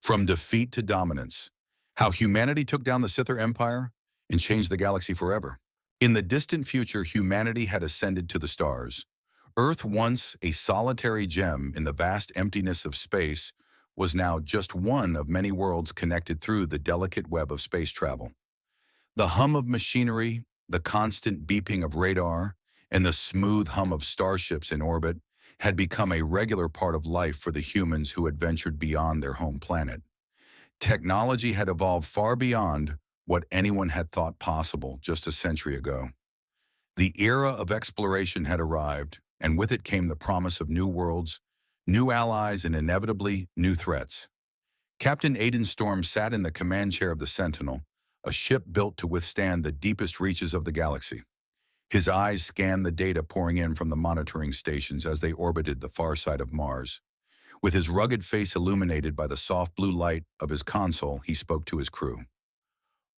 From defeat to dominance. How humanity took down the Sithar Empire and changed the galaxy forever. In the distant future, humanity had ascended to the stars. Earth, once a solitary gem in the vast emptiness of space, was now just one of many worlds connected through the delicate web of space travel. The hum of machinery, the constant beeping of radar, and the smooth hum of starships in orbit had become a regular part of life for the humans who had ventured beyond their home planet. Technology had evolved far beyond what anyone had thought possible just a century ago. The era of exploration had arrived, and with it came the promise of new worlds, new allies, and inevitably new threats. Captain Aiden Storm sat in the command chair of the Sentinel, a ship built to withstand the deepest reaches of the galaxy. His eyes scanned the data pouring in from the monitoring stations as they orbited the far side of Mars. With his rugged face illuminated by the soft blue light of his console, he spoke to his crew.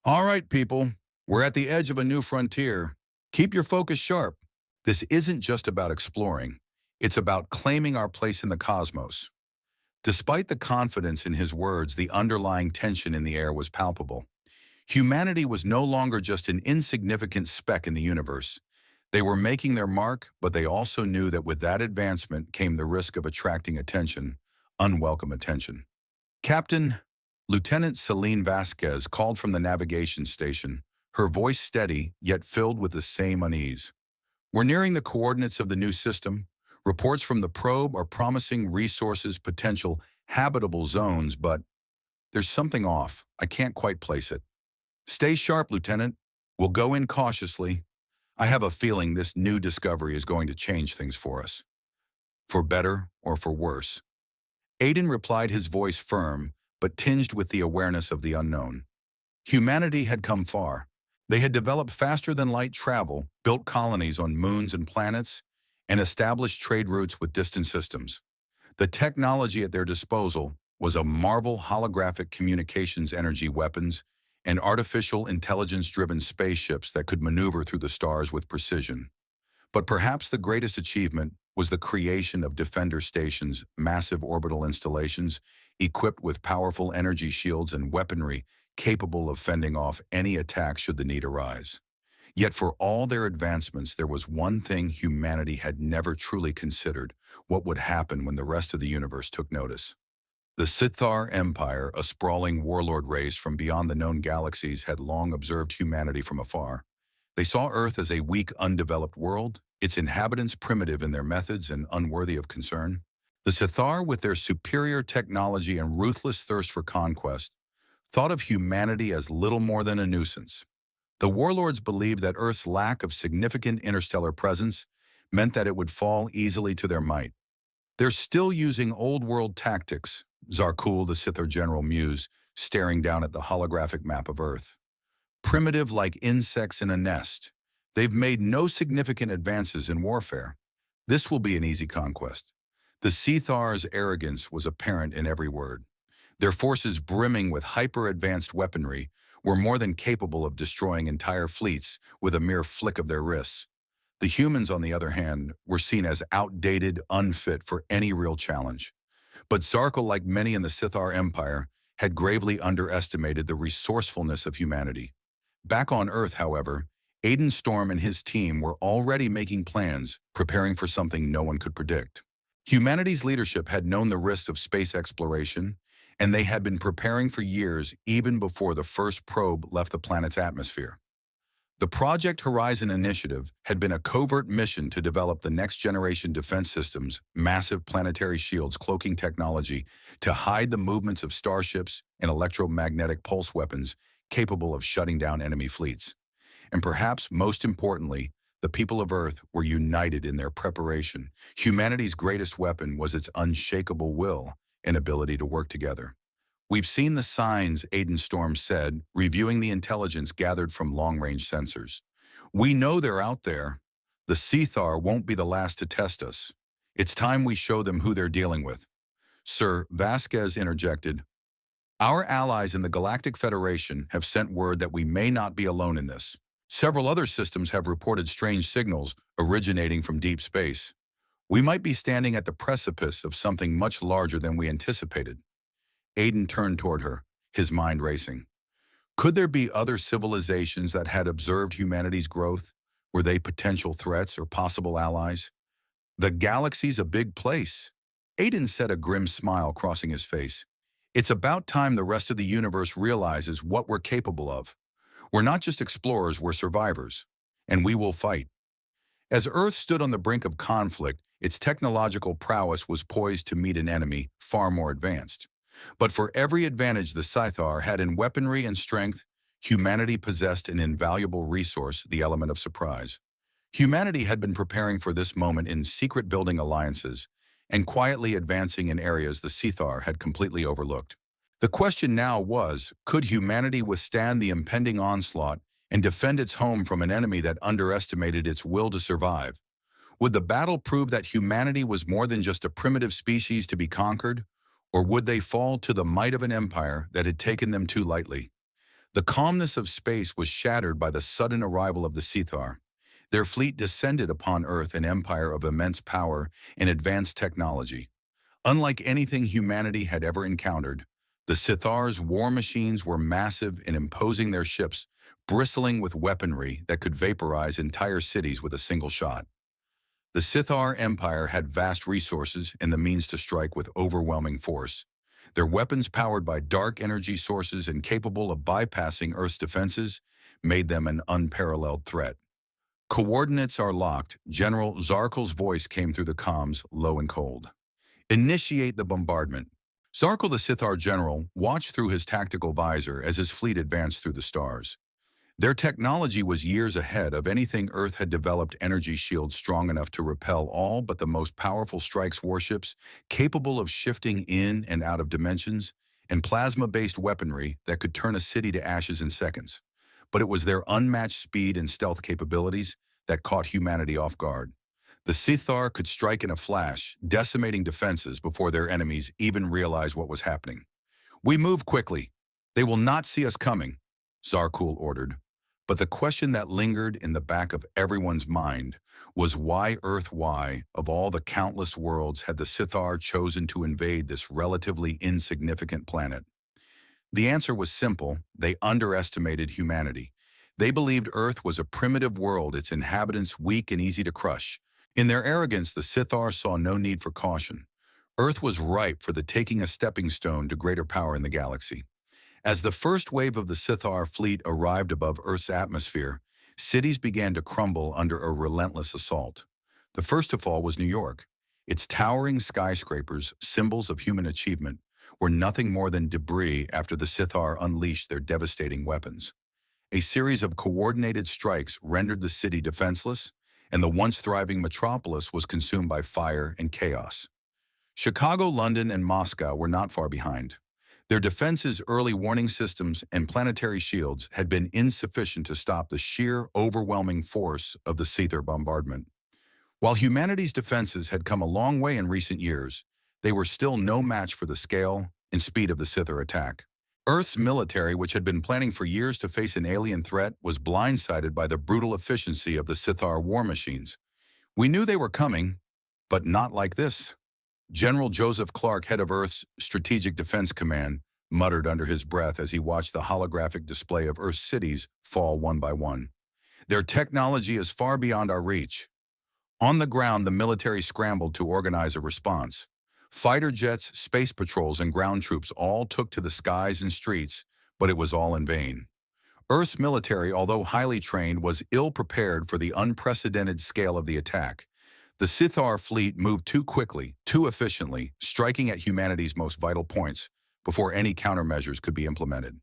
"All right, people, we're at the edge of a new frontier. Keep your focus sharp. This isn't just about exploring. It's about claiming our place in the cosmos." Despite the confidence in his words, the underlying tension in the air was palpable. Humanity was no longer just an insignificant speck in the universe. They were making their mark, but they also knew that with that advancement came the risk of attracting attention, unwelcome attention. Captain Lieutenant Celine Vasquez called from the navigation station, her voice steady yet filled with the same unease. "We're nearing the coordinates of the new system. Reports from the probe are promising resources, potential habitable zones, but there's something off. I can't quite place it." "Stay sharp, Lieutenant. We'll go in cautiously. I have a feeling this new discovery is going to change things for us. For better or for worse." Aiden replied, his voice firm, but tinged with the awareness of the unknown. Humanity had come far. They had developed faster-than-light travel, built colonies on moons and planets, and established trade routes with distant systems. The technology at their disposal was a marvel: holographic communications energy weapons and artificial intelligence-driven spaceships that could maneuver through the stars with precision. But perhaps the greatest achievement was the creation of Defender Stations, massive orbital installations equipped with powerful energy shields and weaponry capable of fending off any attack should the need arise. Yet for all their advancements, there was one thing humanity had never truly considered: what would happen when the rest of the universe took notice. The Sithar Empire, a sprawling warlord race from beyond the known galaxies, had long observed humanity from afar. They saw Earth as a weak, undeveloped world, its inhabitants primitive in their methods and unworthy of concern. The Sithar, with their superior technology and ruthless thirst for conquest, thought of humanity as little more than a nuisance. The warlords believed that Earth's lack of significant interstellar presence meant that it would fall easily to their might. "They're still using old-world tactics," Zarkul, the Sithar general, mused, staring down at the holographic map of Earth. "Primitive like insects in a nest. They've made no significant advances in warfare. This will be an easy conquest." The Sithar's arrogance was apparent in every word. Their forces, brimming with hyper-advanced weaponry, were more than capable of destroying entire fleets with a mere flick of their wrists. The humans, on the other hand, were seen as outdated, unfit for any real challenge. But Zarkul, like many in the Sithar Empire, had gravely underestimated the resourcefulness of humanity. Back on Earth, however, Aiden Storm and his team were already making plans, preparing for something no one could predict. Humanity's leadership had known the risks of space exploration, and they had been preparing for years, even before the first probe left the planet's atmosphere. The Project Horizon initiative had been a covert mission to develop the next-generation defense systems, massive planetary shields cloaking technology to hide the movements of starships and electromagnetic pulse weapons capable of shutting down enemy fleets. And perhaps most importantly, the people of Earth were united in their preparation. Humanity's greatest weapon was its unshakable will and ability to work together. "We've seen the signs," Aiden Storm said, reviewing the intelligence gathered from long-range sensors. "We know they're out there. The Sithar won't be the last to test us. It's time we show them who they're dealing with." "Sir," Vasquez interjected, "our allies in the Galactic Federation have sent word that we may not be alone in this. Several other systems have reported strange signals originating from deep space. We might be standing at the precipice of something much larger than we anticipated." Aiden turned toward her, his mind racing. Could there be other civilizations that had observed humanity's growth? Were they potential threats or possible allies? The galaxy's a big place. Aiden said, a grim smile crossing his face. It's about time the rest of the universe realizes what we're capable of. We're not just explorers, we're survivors. And we will fight. As Earth stood on the brink of conflict, its technological prowess was poised to meet an enemy far more advanced. But for every advantage the Sithar had in weaponry and strength, humanity possessed an invaluable resource, the element of surprise. Humanity had been preparing for this moment in secret, building alliances and quietly advancing in areas the Sithar had completely overlooked. The question now was, could humanity withstand the impending onslaught and defend its home from an enemy that underestimated its will to survive? Would the battle prove that humanity was more than just a primitive species to be conquered, or would they fall to the might of an empire that had taken them too lightly? The calmness of space was shattered by the sudden arrival of the Sithar. Their fleet descended upon Earth, an empire of immense power and advanced technology. Unlike anything humanity had ever encountered, the Sithar's war machines were massive and imposing, their ships bristling with weaponry that could vaporize entire cities with a single shot. The Sithar Empire had vast resources and the means to strike with overwhelming force. Their weapons, powered by dark energy sources and capable of bypassing Earth's defenses, made them an unparalleled threat. Coordinates are locked. General Zarkal's voice came through the comms, low and cold. Initiate the bombardment. Zarkal, the Sithar general, watched through his tactical visor as his fleet advanced through the stars. Their technology was years ahead of anything Earth had developed, energy shields strong enough to repel all but the most powerful strikes, warships capable of shifting in and out of dimensions, and plasma-based weaponry that could turn a city to ashes in seconds. But it was their unmatched speed and stealth capabilities that caught humanity off guard. The Sithar could strike in a flash, decimating defenses before their enemies even realized what was happening. "We move quickly. They will not see us coming," Zarkul ordered. But the question that lingered in the back of everyone's mind was, why Earth? Why, of all the countless worlds, had the Sithar chosen to invade this relatively insignificant planet? The answer was simple: they underestimated humanity. They believed Earth was a primitive world, its inhabitants weak and easy to crush. In their arrogance, the Sithar saw no need for caution. Earth was ripe for the taking, a stepping stone to greater power in the galaxy. As the first wave of the Sithar fleet arrived above Earth's atmosphere, cities began to crumble under a relentless assault. The first to fall was New York. Its towering skyscrapers, symbols of human achievement, were nothing more than debris after the Sithar unleashed their devastating weapons. A series of coordinated strikes rendered the city defenseless, and the once thriving metropolis was consumed by fire and chaos. Chicago, London, and Moscow were not far behind. Their defenses, early warning systems, and planetary shields had been insufficient to stop the sheer, overwhelming force of the Sithar bombardment. While humanity's defenses had come a long way in recent years, they were still no match for the scale and speed of the Sithar attack. Earth's military, which had been planning for years to face an alien threat, was blindsided by the brutal efficiency of the Sithar war machines. "We knew they were coming, but not like this," General Joseph Clark, head of Earth's Strategic Defense Command, muttered under his breath as he watched the holographic display of Earth's cities fall one by one. "Their technology is far beyond our reach." On the ground, the military scrambled to organize a response. Fighter jets, space patrols, and ground troops all took to the skies and streets, but it was all in vain. Earth's military, although highly trained, was ill-prepared for the unprecedented scale of the attack. The Sithar fleet moved too quickly, too efficiently, striking at humanity's most vital points before any countermeasures could be implemented.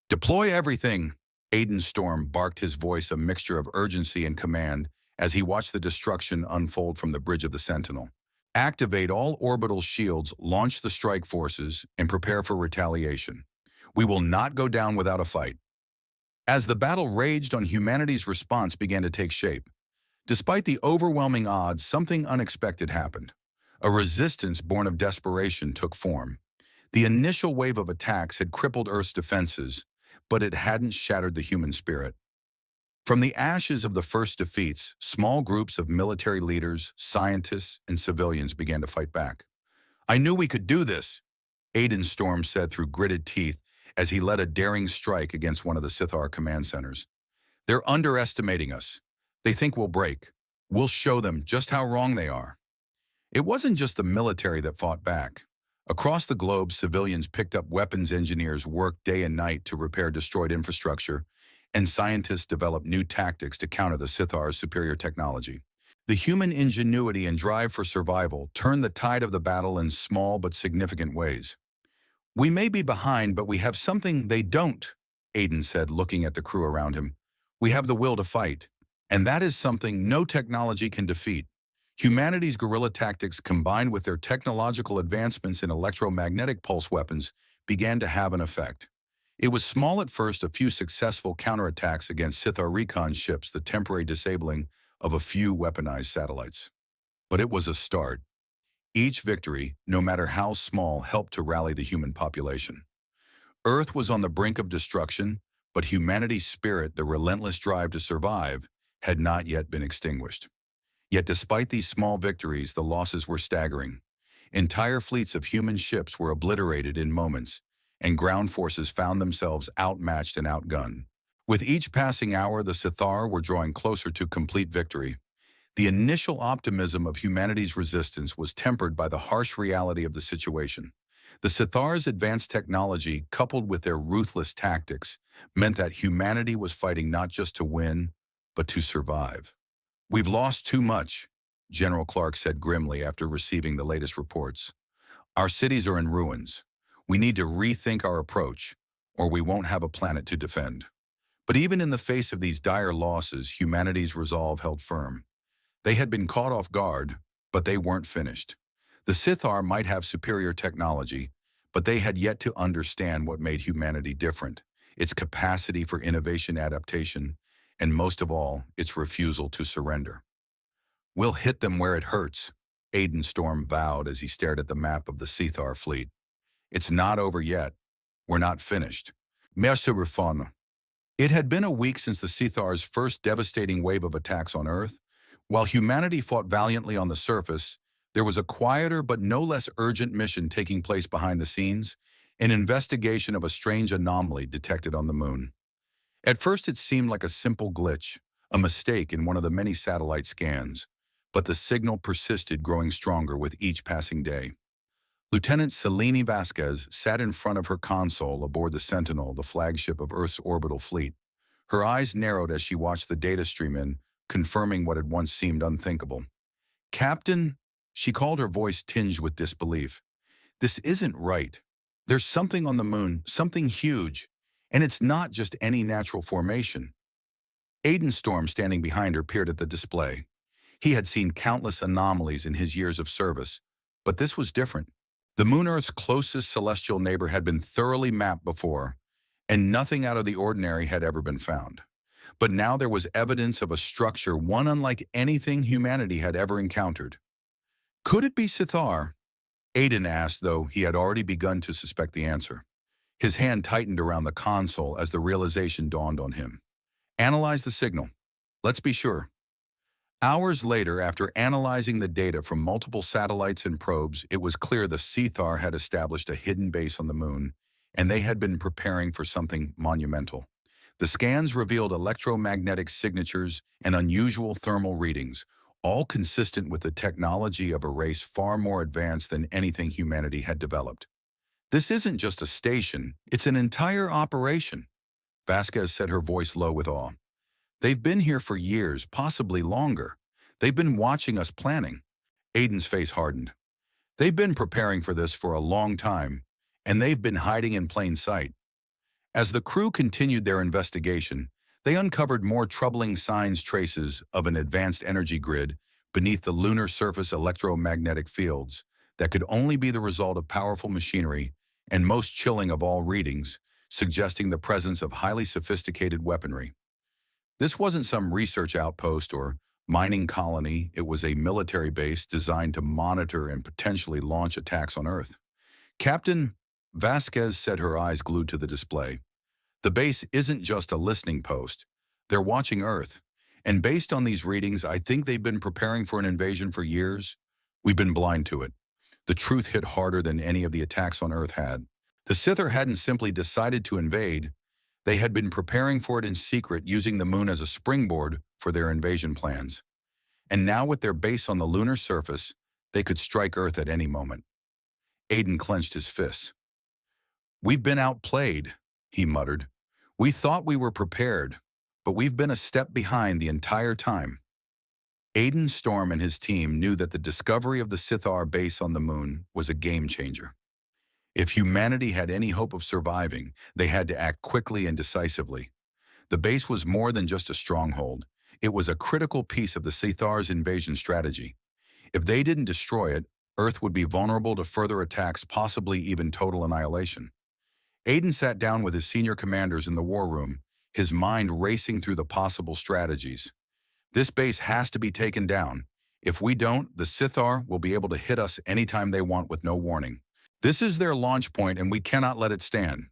"Deploy everything," Aiden Storm barked, his voice a mixture of urgency and command as he watched the destruction unfold from the bridge of the Sentinel. "Activate all orbital shields, launch the strike forces, and prepare for retaliation. We will not go down without a fight." As the battle raged on, humanity's response began to take shape. Despite the overwhelming odds, something unexpected happened. A resistance born of desperation took form. The initial wave of attacks had crippled Earth's defenses, but it hadn't shattered the human spirit. From the ashes of the first defeats, small groups of military leaders, scientists, and civilians began to fight back. "I knew we could do this," Aiden Storm said through gritted teeth as he led a daring strike against one of the Sithar command centers. They're underestimating us. They think we'll break. We'll show them just how wrong they are. It wasn't just the military that fought back. Across the globe, civilians picked up weapons engineers worked day and night to repair destroyed infrastructure, and scientists developed new tactics to counter the Sithar's superior technology. The human ingenuity and drive for survival turned the tide of the battle in small but significant ways. We may be behind, but we have something they don't, Aiden said, looking at the crew around him. We have the will to fight, and that is something no technology can defeat. Humanity's guerrilla tactics, combined with their technological advancements in electromagnetic pulse weapons, began to have an effect. It was small at first, a few successful counterattacks against Sithar recon ships, the temporary disabling of a few weaponized satellites. But it was a start. Each victory, no matter how small, helped to rally the human population. Earth was on the brink of destruction, but humanity's spirit, the relentless drive to survive, had not yet been extinguished. Yet despite these small victories, the losses were staggering. Entire fleets of human ships were obliterated in moments, and ground forces found themselves outmatched and outgunned. With each passing hour, the Sithar were drawing closer to complete victory. The initial optimism of humanity's resistance was tempered by the harsh reality of the situation. The Sithar's advanced technology, coupled with their ruthless tactics, meant that humanity was fighting not just to win, but to survive. "We've lost too much," General Clark said grimly after receiving the latest reports. "Our cities are in ruins. We need to rethink our approach, or we won't have a planet to defend." But even in the face of these dire losses, humanity's resolve held firm. They had been caught off guard, but they weren't finished. The Sithar might have superior technology, but they had yet to understand what made humanity different, its capacity for innovation, adaptation, and most of all, its refusal to surrender. "We'll hit them where it hurts," Aiden Storm vowed as he stared at the map of the Sithar fleet. "It's not over yet. We're not finished." Merci Rufon. It had been a week since the Sithar's first devastating wave of attacks on Earth. While humanity fought valiantly on the surface, there was a quieter but no less urgent mission taking place behind the scenes, an investigation of a strange anomaly detected on the Moon. At first it seemed like a simple glitch, a mistake in one of the many satellite scans, but the signal persisted, growing stronger with each passing day. Lieutenant Selene Vasquez sat in front of her console aboard the Sentinel, the flagship of Earth's orbital fleet. Her eyes narrowed as she watched the data stream in, confirming what had once seemed unthinkable. "Captain," she called, her voice tinged with disbelief, "this isn't right. There's something on the Moon, something huge, and it's not just any natural formation." Aiden Storm, standing behind her, peered at the display. He had seen countless anomalies in his years of service, but this was different. The Moon, Earth's closest celestial neighbor, had been thoroughly mapped before, and nothing out of the ordinary had ever been found. But now there was evidence of a structure, one unlike anything humanity had ever encountered. Could it be Sithar? Aiden asked, though he had already begun to suspect the answer. His hand tightened around the console as the realization dawned on him. "Analyze the signal. Let's be sure." Hours later, after analyzing the data from multiple satellites and probes, it was clear the Sithar had established a hidden base on the Moon, and they had been preparing for something monumental. The scans revealed electromagnetic signatures and unusual thermal readings, all consistent with the technology of a race far more advanced than anything humanity had developed. "This isn't just a station, it's an entire operation," Vasquez said, her voice low with awe. "They've been here for years, possibly longer. They've been watching us planning." Aiden's face hardened. "They've been preparing for this for a long time, and they've been hiding in plain sight." As the crew continued their investigation, they uncovered more troubling signs, traces of an advanced energy grid beneath the lunar surface, electromagnetic fields that could only be the result of powerful machinery, and most chilling of all, readings suggesting the presence of highly sophisticated weaponry. This wasn't some research outpost or mining colony. It was a military base designed to monitor and potentially launch attacks on Earth. "Captain," Vasquez said, her eyes glued to the display, "the base isn't just a listening post. They're watching Earth. And based on these readings, I think they've been preparing for an invasion for years. We've been blind to it." The truth hit harder than any of the attacks on Earth had. The Sithar hadn't simply decided to invade, they had been preparing for it in secret, using the moon as a springboard for their invasion plans. And now with their base on the lunar surface, they could strike Earth at any moment. Aiden clenched his fists. "We've been outplayed," he muttered. "We thought we were prepared, but we've been a step behind the entire time." Aiden Storm and his team knew that the discovery of the Sithar base on the moon was a game changer. If humanity had any hope of surviving, they had to act quickly and decisively. The base was more than just a stronghold. It was a critical piece of the Sithar's invasion strategy. If they didn't destroy it, Earth would be vulnerable to further attacks, possibly even total annihilation. Aiden sat down with his senior commanders in the war room, his mind racing through the possible strategies. "This base has to be taken down. If we don't, the Sithar will be able to hit us anytime they want with no warning. This is their launch point, and we cannot let it stand."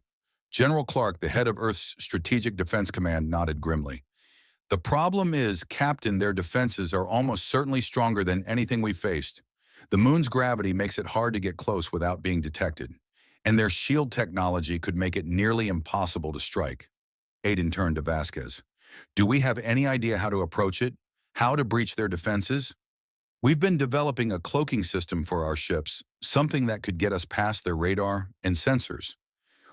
General Clark, the head of Earth's Strategic Defense Command, nodded grimly. "The problem is, Captain, their defenses are almost certainly stronger than anything we've faced. The moon's gravity makes it hard to get close without being detected, and their shield technology could make it nearly impossible to strike." Aiden turned to Vasquez. "Do we have any idea how to approach it? How to breach their defenses?" "We've been developing a cloaking system for our ships, something that could get us past their radar and sensors.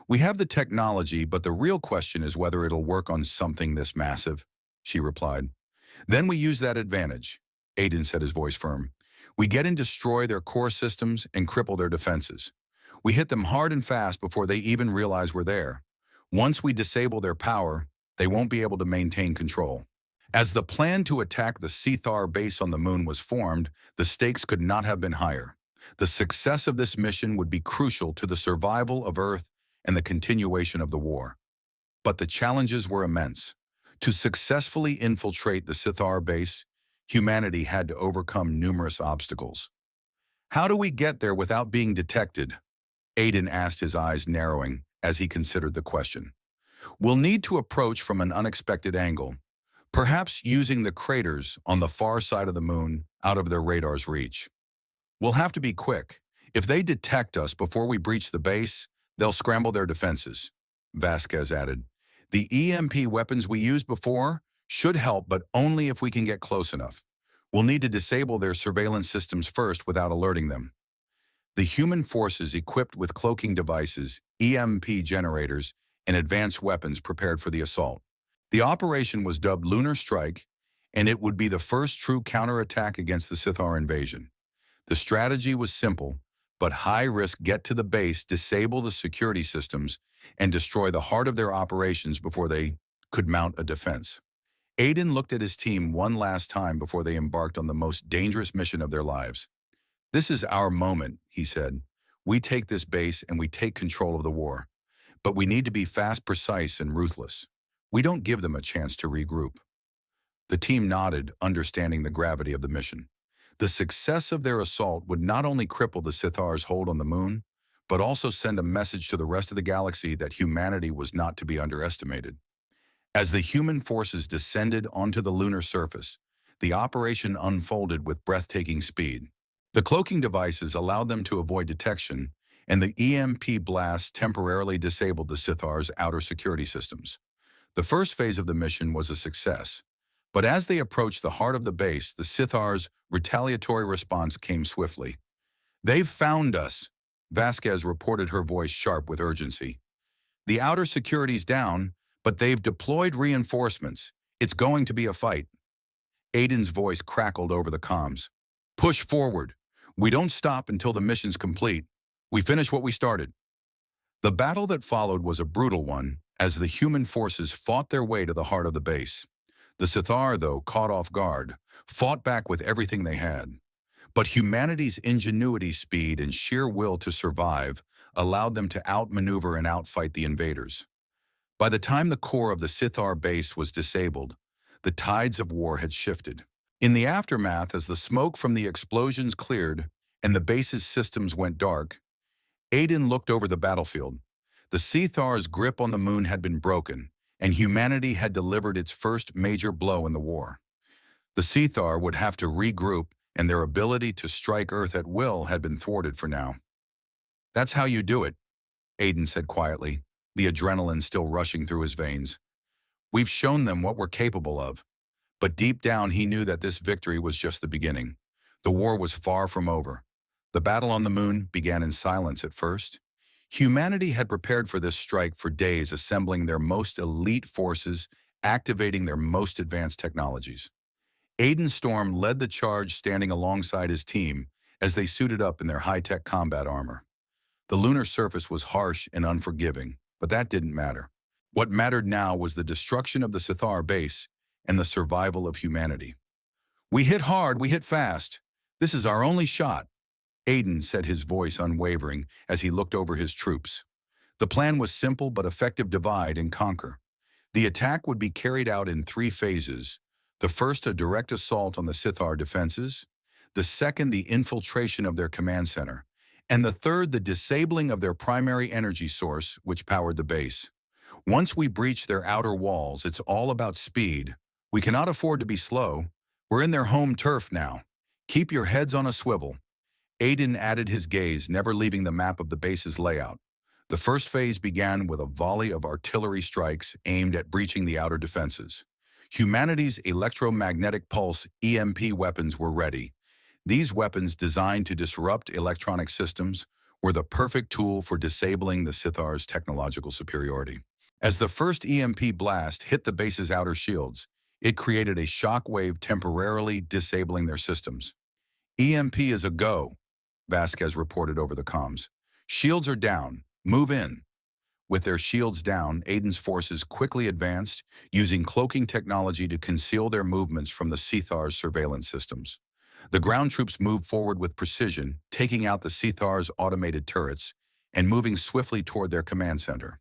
We have the technology, but the real question is whether it'll work on something this massive," she replied. "Then we use that advantage," Aiden said, his voice firm. "We get in, destroy their core systems, and cripple their defenses. We hit them hard and fast before they even realize we're there. Once we disable their power, they won't be able to maintain control." As the plan to attack the Sithar base on the moon was formed, the stakes could not have been higher. The success of this mission would be crucial to the survival of Earth and the continuation of the war. But the challenges were immense. To successfully infiltrate the Sithar base, humanity had to overcome numerous obstacles. "How do we get there without being detected?" Aiden asked, his eyes narrowing as he considered the question. "We'll need to approach from an unexpected angle, perhaps using the craters on the far side of the moon out of their radar's reach. We'll have to be quick. If they detect us before we breach the base, they'll scramble their defenses," Vasquez added. "The EMP weapons we used before should help, but only if we can get close enough. We'll need to disable their surveillance systems first without alerting them." The human forces equipped with cloaking devices, EMP generators, and advanced weapons prepared for the assault. The operation was dubbed Lunar Strike, and it would be the first true counterattack against the Sithar invasion. The strategy was simple, but high risk: get to the base, disable the security systems, and destroy the heart of their operations before they could mount a defense. Aiden looked at his team one last time before they embarked on the most dangerous mission of their lives. "This is our moment," he said. "We take this base and we take control of the war. But we need to be fast, precise, and ruthless. We don't give them a chance to regroup." The team nodded, understanding the gravity of the mission. The success of their assault would not only cripple the Sithar's hold on the moon, but also send a message to the rest of the galaxy that humanity was not to be underestimated. As the human forces descended onto the lunar surface, the operation unfolded with breathtaking speed. The cloaking devices allowed them to avoid detection, and the EMP blasts temporarily disabled the Sithar's outer security systems. The first phase of the mission was a success, but as they approached the heart of the base, the Sithar's retaliatory response came swiftly. "They've found us," Vasquez reported, her voice sharp with urgency. "The outer security's down, but they've deployed reinforcements. It's going to be a fight." Aiden's voice crackled over the comms. "Push forward. We don't stop until the mission's complete. We finish what we started." The battle that followed was a brutal one, as the human forces fought their way to the heart of the base. The Sithar, though caught off guard, fought back with everything they had. But humanity's ingenuity, speed, and sheer will to survive allowed them to outmaneuver and outfight the invaders. By the time the core of the Sithar base was disabled, the tides of war had shifted. In the aftermath, as the smoke from the explosions cleared and the base's systems went dark, Aiden looked over the battlefield. The Sithar's grip on the moon had been broken, and humanity had delivered its first major blow in the war. The Sithar would have to regroup and their ability to strike Earth at will had been thwarted for now. "That's how you do it," Aiden said quietly, the adrenaline still rushing through his veins. "We've shown them what we're capable of." But deep down, he knew that this victory was just the beginning. The war was far from over. The battle on the moon began in silence at first. Humanity had prepared for this strike for days, assembling their most elite forces, activating their most advanced technologies. Aiden Storm led the charge, standing alongside his team as they suited up in their high-tech combat armor. The lunar surface was harsh and unforgiving, but that didn't matter. What mattered now was the destruction of the Sithar base and the survival of humanity. "We hit hard, we hit fast. This is our only shot," Aiden said, his voice unwavering as he looked over his troops. The plan was simple but effective: divide and conquer. The attack would be carried out in 3 phases. The first, a direct assault on the Sithar defenses. The second, the infiltration of their command center. And the third, the disabling of their primary energy source, which powered the base. Once we breach their outer walls, it's all about speed. We cannot afford to be slow. We're in their home turf now. Keep your heads on a swivel. Aiden added his gaze, never leaving the map of the base's layout. The first phase began with a volley of artillery strikes aimed at breaching the outer defenses. Humanity's electromagnetic pulse (EMP) weapons were ready. These weapons, designed to disrupt electronic systems, were the perfect tool for disabling the Sithar's technological superiority. As the first EMP blast hit the base's outer shields, it created a shock wave, temporarily disabling their systems. "EMP is a go," Vasquez reported over the comms. "Shields are down. Move in." With their shields down, Aiden's forces quickly advanced, using cloaking technology to conceal their movements from the Sithar's surveillance systems. The ground troops moved forward with precision, taking out the Sithar's automated turrets and moving swiftly toward their command center.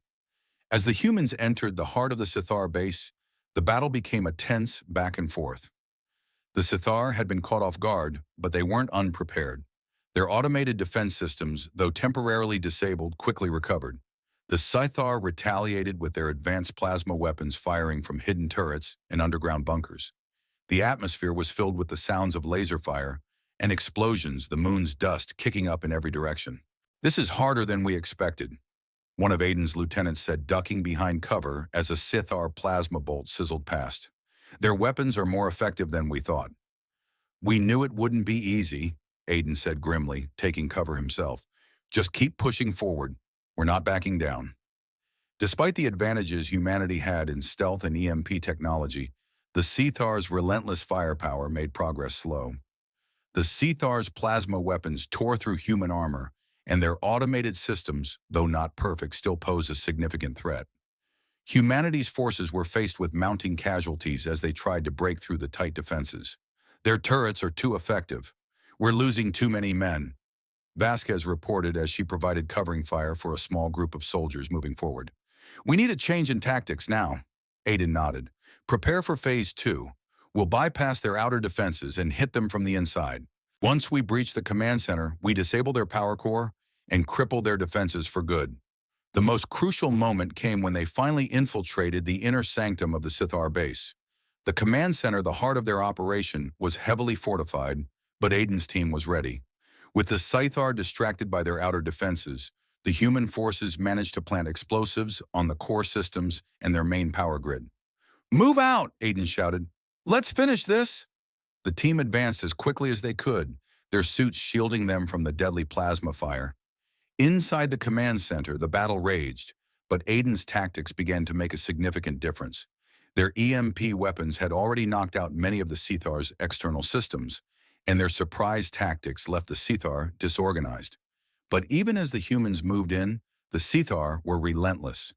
As the humans entered the heart of the Sithar base, the battle became a tense back and forth. The Sithar had been caught off guard, but they weren't unprepared. Their automated defense systems, though temporarily disabled, quickly recovered. The Sithar retaliated with their advanced plasma weapons, firing from hidden turrets and underground bunkers. The atmosphere was filled with the sounds of laser fire and explosions, the moon's dust kicking up in every direction. "This is harder than we expected," one of Aiden's lieutenants said, ducking behind cover as a Sithar plasma bolt sizzled past. "Their weapons are more effective than we thought." "We knew it wouldn't be easy," Aiden said grimly, taking cover himself. "Just keep pushing forward. We're not backing down." Despite the advantages humanity had in stealth and EMP technology, the Sithar's relentless firepower made progress slow. The Sithar's plasma weapons tore through human armor, and their automated systems, though not perfect, still pose a significant threat. Humanity's forces were faced with mounting casualties as they tried to break through the tight defenses. "Their turrets are too effective. We're losing too many men," Vasquez reported as she provided covering fire for a small group of soldiers moving forward. "We need a change in tactics now," Aiden nodded. "Prepare for phase 2. We'll bypass their outer defenses and hit them from the inside. Once we breach the command center, we disable their power core and cripple their defenses for good." The most crucial moment came when they finally infiltrated the inner sanctum of the Sithar base. The command center, the heart of their operation, was heavily fortified, but Aiden's team was ready. With the Sithar distracted by their outer defenses, the human forces managed to plant explosives on the core systems and their main power grid. "Move out!" Aiden shouted. "Let's finish this!" The team advanced as quickly as they could, their suits shielding them from the deadly plasma fire. Inside the command center, the battle raged, but Aiden's tactics began to make a significant difference. Their EMP weapons had already knocked out many of the Sithar's external systems, and their surprise tactics left the Sithar disorganized. But even as the humans moved in, the Sithar were relentless.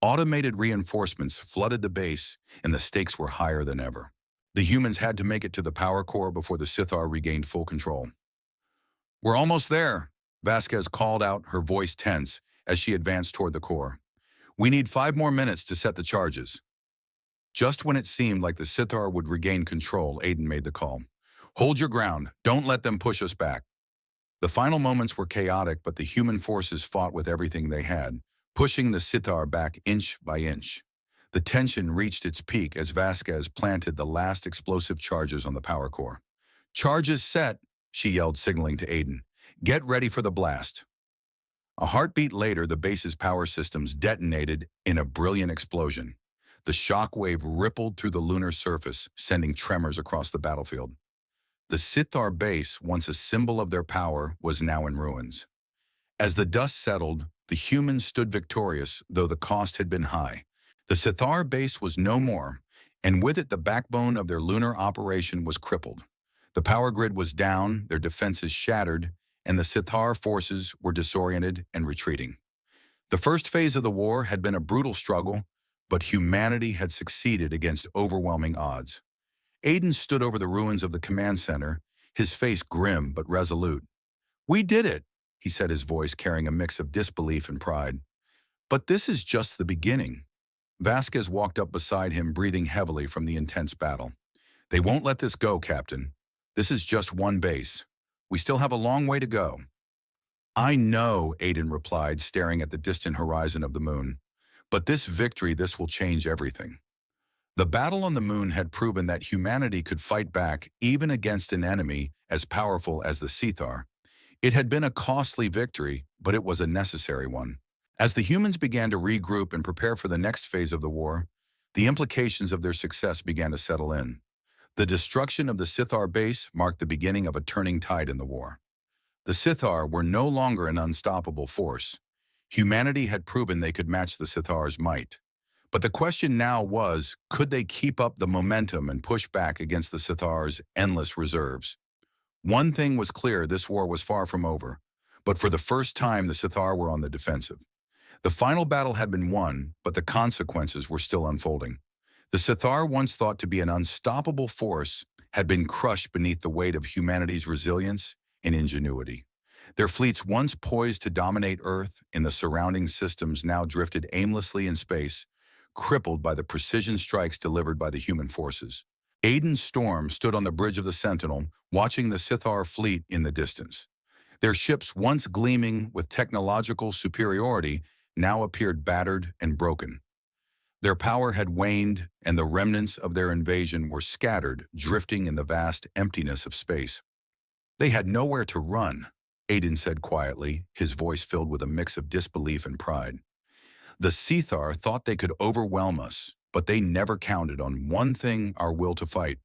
Automated reinforcements flooded the base, and the stakes were higher than ever. The humans had to make it to the power core before the Sithar regained full control. "We're almost there," Vasquez called out, her voice tense as she advanced toward the core. "We need 5 more minutes to set the charges." Just when it seemed like the Sithar would regain control, Aiden made the call. "Hold your ground. Don't let them push us back." The final moments were chaotic, but the human forces fought with everything they had, pushing the Sithar back inch by inch. The tension reached its peak as Vasquez planted the last explosive charges on the power core. Charges set, she yelled, signaling to Aiden. Get ready for the blast. A heartbeat later, the base's power systems detonated in a brilliant explosion. The shock wave rippled through the lunar surface, sending tremors across the battlefield. The Sithar base, once a symbol of their power, was now in ruins. As the dust settled, the humans stood victorious, though the cost had been high. The Sithar base was no more, and with it the backbone of their lunar operation was crippled. The power grid was down, their defenses shattered, and the Sithar forces were disoriented and retreating. The first phase of the war had been a brutal struggle, but humanity had succeeded against overwhelming odds. Aiden stood over the ruins of the command center, his face grim but resolute. We did it, he said, his voice carrying a mix of disbelief and pride. But this is just the beginning. Vasquez walked up beside him, breathing heavily from the intense battle. They won't let this go, Captain. This is just one base. We still have a long way to go. I know, Aiden replied, staring at the distant horizon of the moon. But this victory, this will change everything. The battle on the moon had proven that humanity could fight back even against an enemy as powerful as the Sithar. It had been a costly victory, but it was a necessary one. As the humans began to regroup and prepare for the next phase of the war, the implications of their success began to settle in. The destruction of the Sithar base marked the beginning of a turning tide in the war. The Sithar were no longer an unstoppable force. Humanity had proven they could match the Sithar's might. But the question now was, could they keep up the momentum and push back against the Sithar's endless reserves? One thing was clear, this war was far from over. But for the first time, the Sithar were on the defensive. The final battle had been won, but the consequences were still unfolding. The Sithar, once thought to be an unstoppable force, had been crushed beneath the weight of humanity's resilience and ingenuity. Their fleets, once poised to dominate Earth in the surrounding systems, now drifted aimlessly in space, crippled by the precision strikes delivered by the human forces. Aiden Storm stood on the bridge of the Sentinel, watching the Sithar fleet in the distance. Their ships, once gleaming with technological superiority, now appeared battered and broken. Their power had waned, and the remnants of their invasion were scattered, drifting in the vast emptiness of space. They had nowhere to run, Aiden said quietly, his voice filled with a mix of disbelief and pride. The Sithar thought they could overwhelm us, but they never counted on one thing: our will to fight.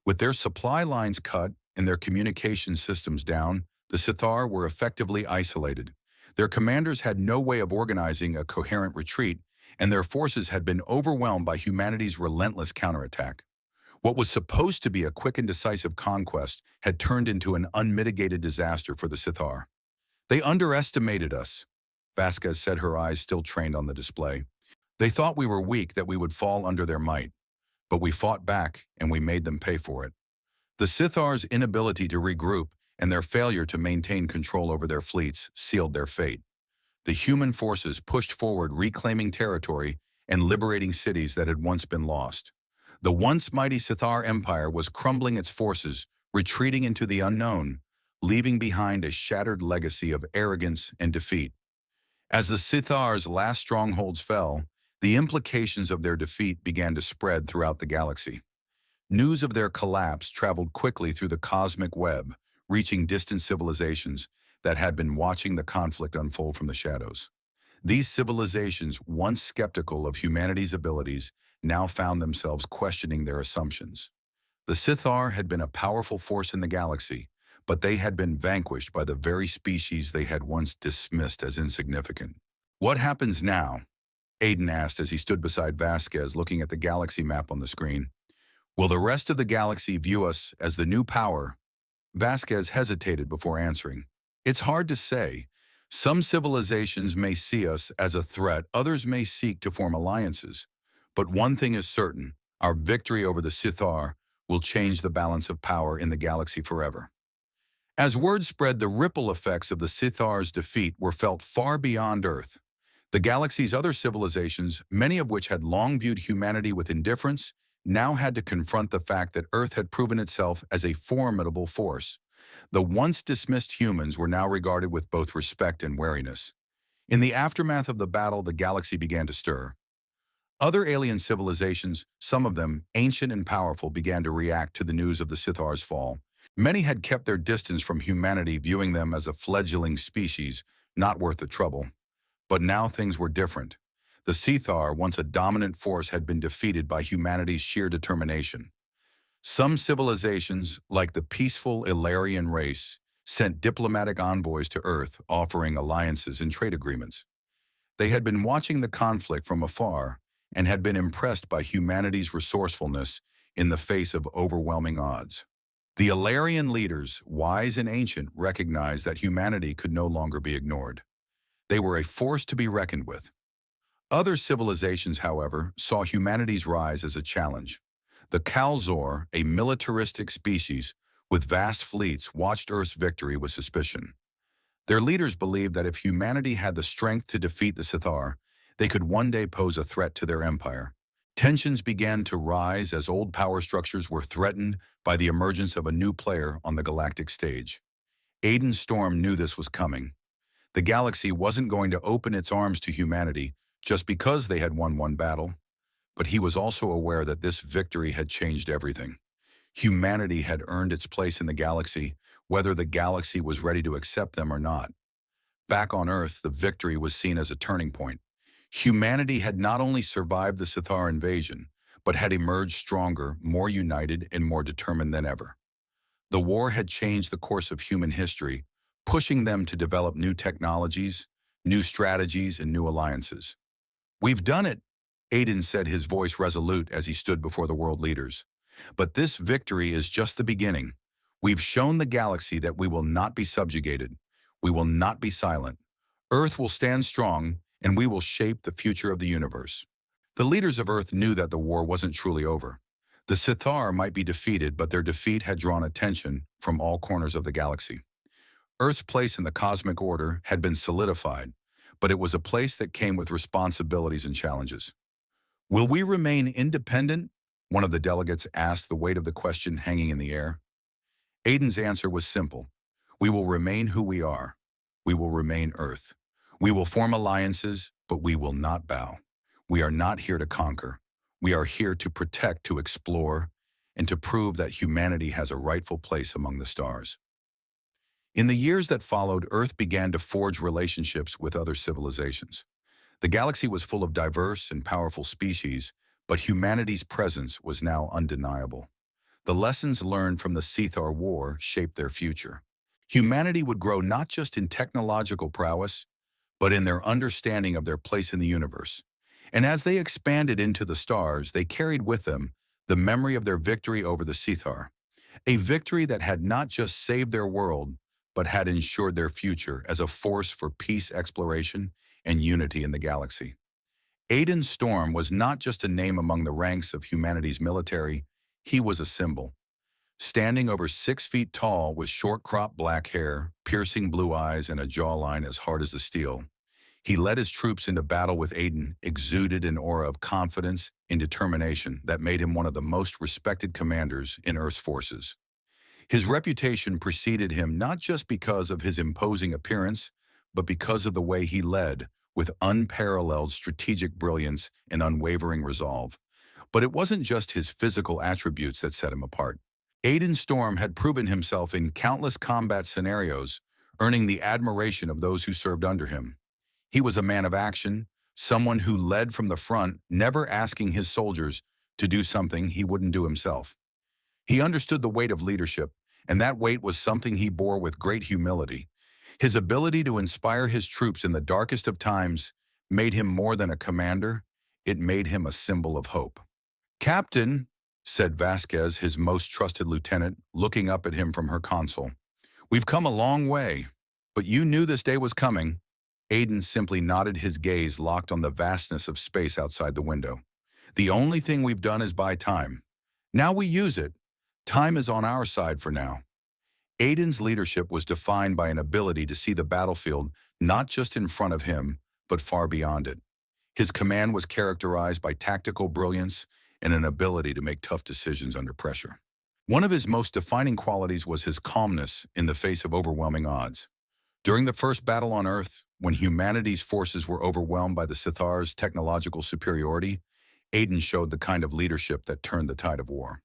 With their supply lines cut and their communication systems down, the Sithar were effectively isolated. Their commanders had no way of organizing a coherent retreat, and their forces had been overwhelmed by humanity's relentless counterattack. What was supposed to be a quick and decisive conquest had turned into an unmitigated disaster for the Sithar. They underestimated us, Vasquez said, her eyes still trained on the display. They thought we were weak, that we would fall under their might. But we fought back, and we made them pay for it. The Sithar's inability to regroup and their failure to maintain control over their fleets sealed their fate. The human forces pushed forward, reclaiming territory and liberating cities that had once been lost. The once mighty Sithar Empire was crumbling, its forces retreating into the unknown, leaving behind a shattered legacy of arrogance and defeat. As the Sithar's last strongholds fell, the implications of their defeat began to spread throughout the galaxy. News of their collapse traveled quickly through the cosmic web, reaching distant civilizations that had been watching the conflict unfold from the shadows. These civilizations, once skeptical of humanity's abilities, now found themselves questioning their assumptions. The Sithar had been a powerful force in the galaxy, but they had been vanquished by the very species they had once dismissed as insignificant. What happens now? Aiden asked as he stood beside Vasquez, looking at the galaxy map on the screen. Will the rest of the galaxy view us as the new power? Vasquez hesitated before answering. It's hard to say. Some civilizations may see us as a threat, others may seek to form alliances. But one thing is certain: our victory over the Sithar will change the balance of power in the galaxy forever. As word spread, the ripple effects of the Sithar's defeat were felt far beyond Earth. The galaxy's other civilizations, many of which had long viewed humanity with indifference, now had to confront the fact that Earth had proven itself as a formidable force. The once dismissed humans were now regarded with both respect and wariness. In the aftermath of the battle, the galaxy began to stir. Other alien civilizations, some of them ancient and powerful, began to react to the news of the Sithar's fall. Many had kept their distance from humanity, viewing them as a fledgling species, not worth the trouble. But now things were different. The Sithar, once a dominant force, had been defeated by humanity's sheer determination. Some civilizations, like the peaceful Illyrian race, sent diplomatic envoys to Earth offering alliances and trade agreements. They had been watching the conflict from afar and had been impressed by humanity's resourcefulness in the face of overwhelming odds. The Illyrian leaders, wise and ancient, recognized that humanity could no longer be ignored. They were a force to be reckoned with. Other civilizations, however, saw humanity's rise as a challenge. The Kalzor, a militaristic species with vast fleets, watched Earth's victory with suspicion. Their leaders believed that if humanity had the strength to defeat the Sithar, they could one day pose a threat to their empire. Tensions began to rise as old power structures were threatened by the emergence of a new player on the galactic stage. Aidan Storm knew this was coming. The galaxy wasn't going to open its arms to humanity just because they had won one battle, but he was also aware that this victory had changed everything. Humanity had earned its place in the galaxy, whether the galaxy was ready to accept them or not. Back on Earth, the victory was seen as a turning point. Humanity had not only survived the Sithar invasion, but had emerged stronger, more united, and more determined than ever. The war had changed the course of human history, pushing them to develop new technologies, new strategies, and new alliances. "We've done it," Aidan said, his voice resolute as he stood before the world leaders. "But this victory is just the beginning. We've shown the galaxy that we will not be subjugated. We will not be silent. Earth will stand strong, and we will shape the future of the universe." The leaders of Earth knew that the war wasn't truly over. The Sithar might be defeated, but their defeat had drawn attention from all corners of the galaxy. Earth's place in the cosmic order had been solidified, but it was a place that came with responsibilities and challenges. "Will we remain independent?" one of the delegates asked, the weight of the question hanging in the air. Aidan's answer was simple. "We will remain who we are. We will remain Earth. We will form alliances, but we will not bow. We are not here to conquer. We are here to protect, to explore, and to prove that humanity has a rightful place among the stars." In the years that followed, Earth began to forge relationships with other civilizations. The galaxy was full of diverse and powerful species, but humanity's presence was now undeniable. The lessons learned from the Sithar War shaped their future. Humanity would grow not just in technological prowess, but in their understanding of their place in the universe. And as they expanded into the stars, they carried with them the memory of their victory over the Sithar, a victory that had not just saved their world, but had ensured their future as a force for peace, exploration, and unity in the galaxy. Aidan Storm was not just a name among the ranks of humanity's military, he was a symbol. Standing over 6 feet tall with short-cropped black hair, piercing blue eyes, and a jawline as hard as the steel, he led his troops into battle with Aidan, exuded an aura of confidence and determination that made him one of the most respected commanders in Earth's forces. His reputation preceded him not just because of his imposing appearance, but because of the way he led, with unparalleled strategic brilliance and unwavering resolve. But it wasn't just his physical attributes that set him apart. Aidan Storm had proven himself in countless combat scenarios, earning the admiration of those who served under him. He was a man of action, someone who led from the front, never asking his soldiers to do something he wouldn't do himself. He understood the weight of leadership, and that weight was something he bore with great humility. His ability to inspire his troops in the darkest of times made him more than a commander, it made him a symbol of hope. "Captain," said Vasquez, his most trusted lieutenant, looking up at him from her console, "we've come a long way, but you knew this day was coming." Aidan simply nodded, his gaze locked on the vastness of space outside the window. "The only thing we've done is buy time. Now we use it. Time is on our side for now." Aidan's leadership was defined by an ability to see the battlefield not just in front of him, but far beyond it. His command was characterized by tactical brilliance and an ability to make tough decisions under pressure. One of his most defining qualities was his calmness in the face of overwhelming odds. During the first battle on Earth, when humanity's forces were overwhelmed by the Sithar's technological superiority, Aidan showed the kind of leadership that turned the tide of war.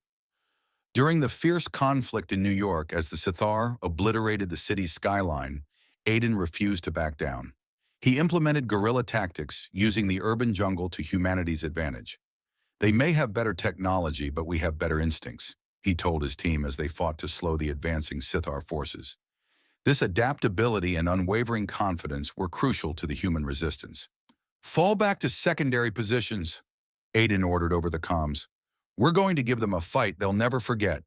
During the fierce conflict in New York as the Sithar obliterated the city's skyline, Aiden refused to back down. He implemented guerrilla tactics, using the urban jungle to humanity's advantage. "They may have better technology, but we have better instincts," he told his team as they fought to slow the advancing Sithar forces. This adaptability and unwavering confidence were crucial to the human resistance. "Fall back to secondary positions," Aiden ordered over the comms. "We're going to give them a fight they'll never forget."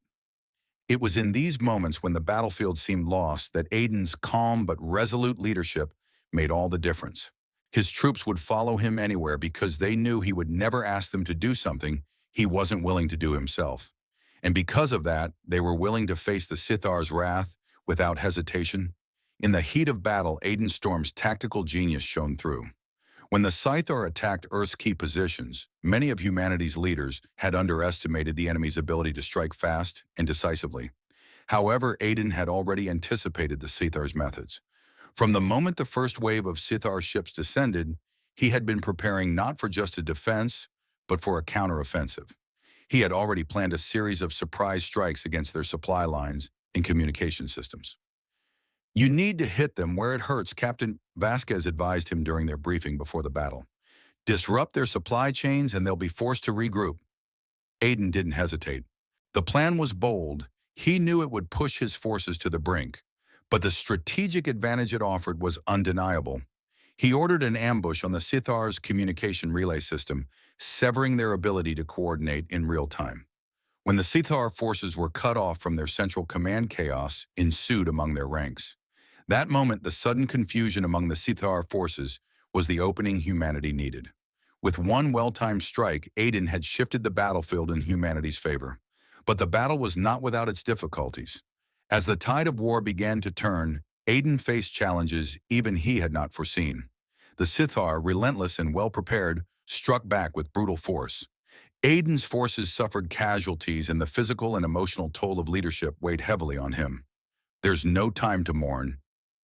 It was in these moments when the battlefield seemed lost that Aiden's calm but resolute leadership made all the difference. His troops would follow him anywhere because they knew he would never ask them to do something he wasn't willing to do himself. And because of that, they were willing to face the Sithar's wrath without hesitation. In the heat of battle, Aiden Storm's tactical genius shone through. When the Sithar attacked Earth's key positions, many of humanity's leaders had underestimated the enemy's ability to strike fast and decisively. However, Aiden had already anticipated the Sithar's methods. From the moment the first wave of Sithar ships descended, he had been preparing not for just a defense, but for a counteroffensive. He had already planned a series of surprise strikes against their supply lines and communication systems. "You need to hit them where it hurts," Captain Vasquez advised him during their briefing before the battle. "Disrupt their supply chains and they'll be forced to regroup." Aiden didn't hesitate. The plan was bold. He knew it would push his forces to the brink, but the strategic advantage it offered was undeniable. He ordered an ambush on the Sithar's communication relay system, severing their ability to coordinate in real time. When the Sithar forces were cut off from their central command, chaos ensued among their ranks. That moment, the sudden confusion among the Sithar forces was the opening humanity needed. With one well-timed strike, Aiden had shifted the battlefield in humanity's favor. But the battle was not without its difficulties. As the tide of war began to turn, Aiden faced challenges even he had not foreseen. The Sithar, relentless and well-prepared, struck back with brutal force. Aiden's forces suffered casualties, and the physical and emotional toll of leadership weighed heavily on him. "There's no time to mourn,"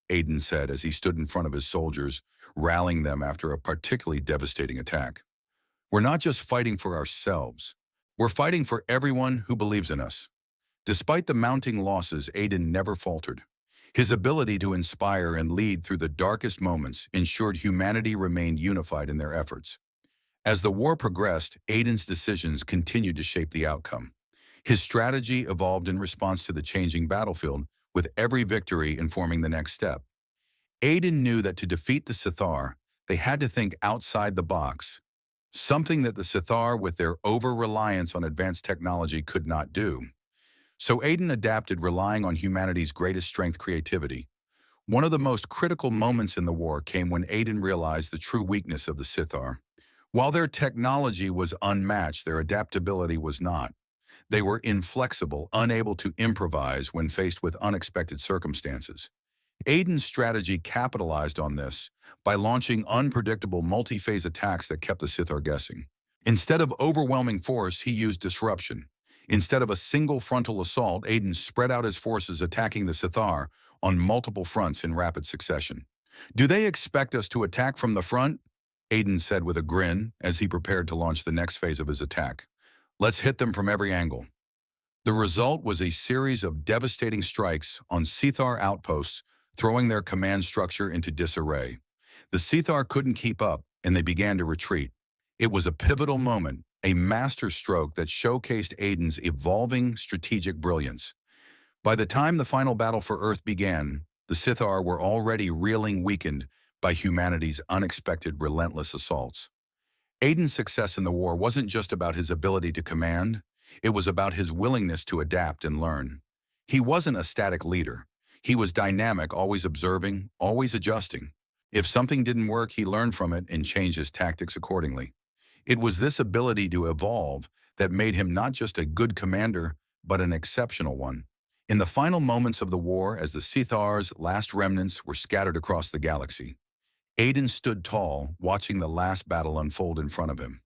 Aiden said as he stood in front of his soldiers, rallying them after a particularly devastating attack. "We're not just fighting for ourselves. We're fighting for everyone who believes in us." Despite the mounting losses, Aiden never faltered. His ability to inspire and lead through the darkest moments ensured humanity remained unified in their efforts. As the war progressed, Aiden's decisions continued to shape the outcome. His strategy evolved in response to the changing battlefield, with every victory informing the next step. Aiden knew that to defeat the Sithar, they had to think outside the box, something that the Sithar, with their over-reliance on advanced technology, could not do. So Aiden adapted, relying on humanity's greatest strength, creativity. One of the most critical moments in the war came when Aiden realized the true weakness of the Sithar. While their technology was unmatched, their adaptability was not. They were inflexible, unable to improvise when faced with unexpected circumstances. Aiden's strategy capitalized on this by launching unpredictable multi-phase attacks that kept the Sithar guessing. Instead of overwhelming force, he used disruption. Instead of a single frontal assault, Aiden spread out his forces, attacking the Sithar on multiple fronts in rapid succession. "Do they expect us to attack from the front?" Aiden said with a grin as he prepared to launch the next phase of his attack. "Let's hit them from every angle." The result was a series of devastating strikes on Sithar outposts, throwing their command structure into disarray. The Sithar couldn't keep up, and they began to retreat. It was a pivotal moment, a masterstroke that showcased Aiden's evolving strategic brilliance. By the time the final battle for Earth began, the Sithar were already reeling, weakened by humanity's unexpected, relentless assaults. Aiden's success in the war wasn't just about his ability to command, it was about his willingness to adapt and learn. He wasn't a static leader. He was dynamic, always observing, always adjusting. If something didn't work, he learned from it and changed his tactics accordingly. It was this ability to evolve that made him not just a good commander, but an exceptional one. In the final moments of the war, as the Sithar's last remnants were scattered across the galaxy, Aiden stood tall, watching the last battle unfold in front of him.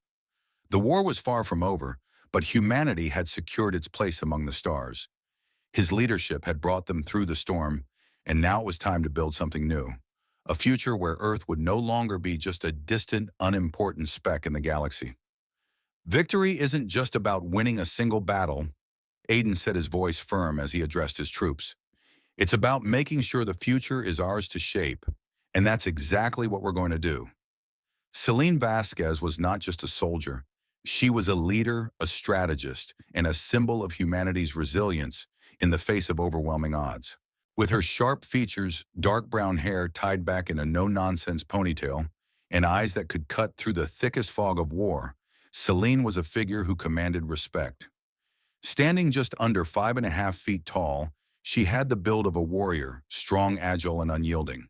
The war was far from over, but humanity had secured its place among the stars. His leadership had brought them through the storm, and now it was time to build something new. A future where Earth would no longer be just a distant, unimportant speck in the galaxy. Victory isn't just about winning a single battle, Aiden set his voice firm as he addressed his troops. It's about making sure the future is ours to shape, and that's exactly what we're going to do. Celine Vasquez was not just a soldier. She was a leader, a strategist, and a symbol of humanity's resilience in the face of overwhelming odds. With her sharp features, dark brown hair tied back in a no-nonsense ponytail, and eyes that could cut through the thickest fog of war, Celine was a figure who commanded respect. Standing just under 5.5 feet tall, she had the build of a warrior, strong, agile, and unyielding.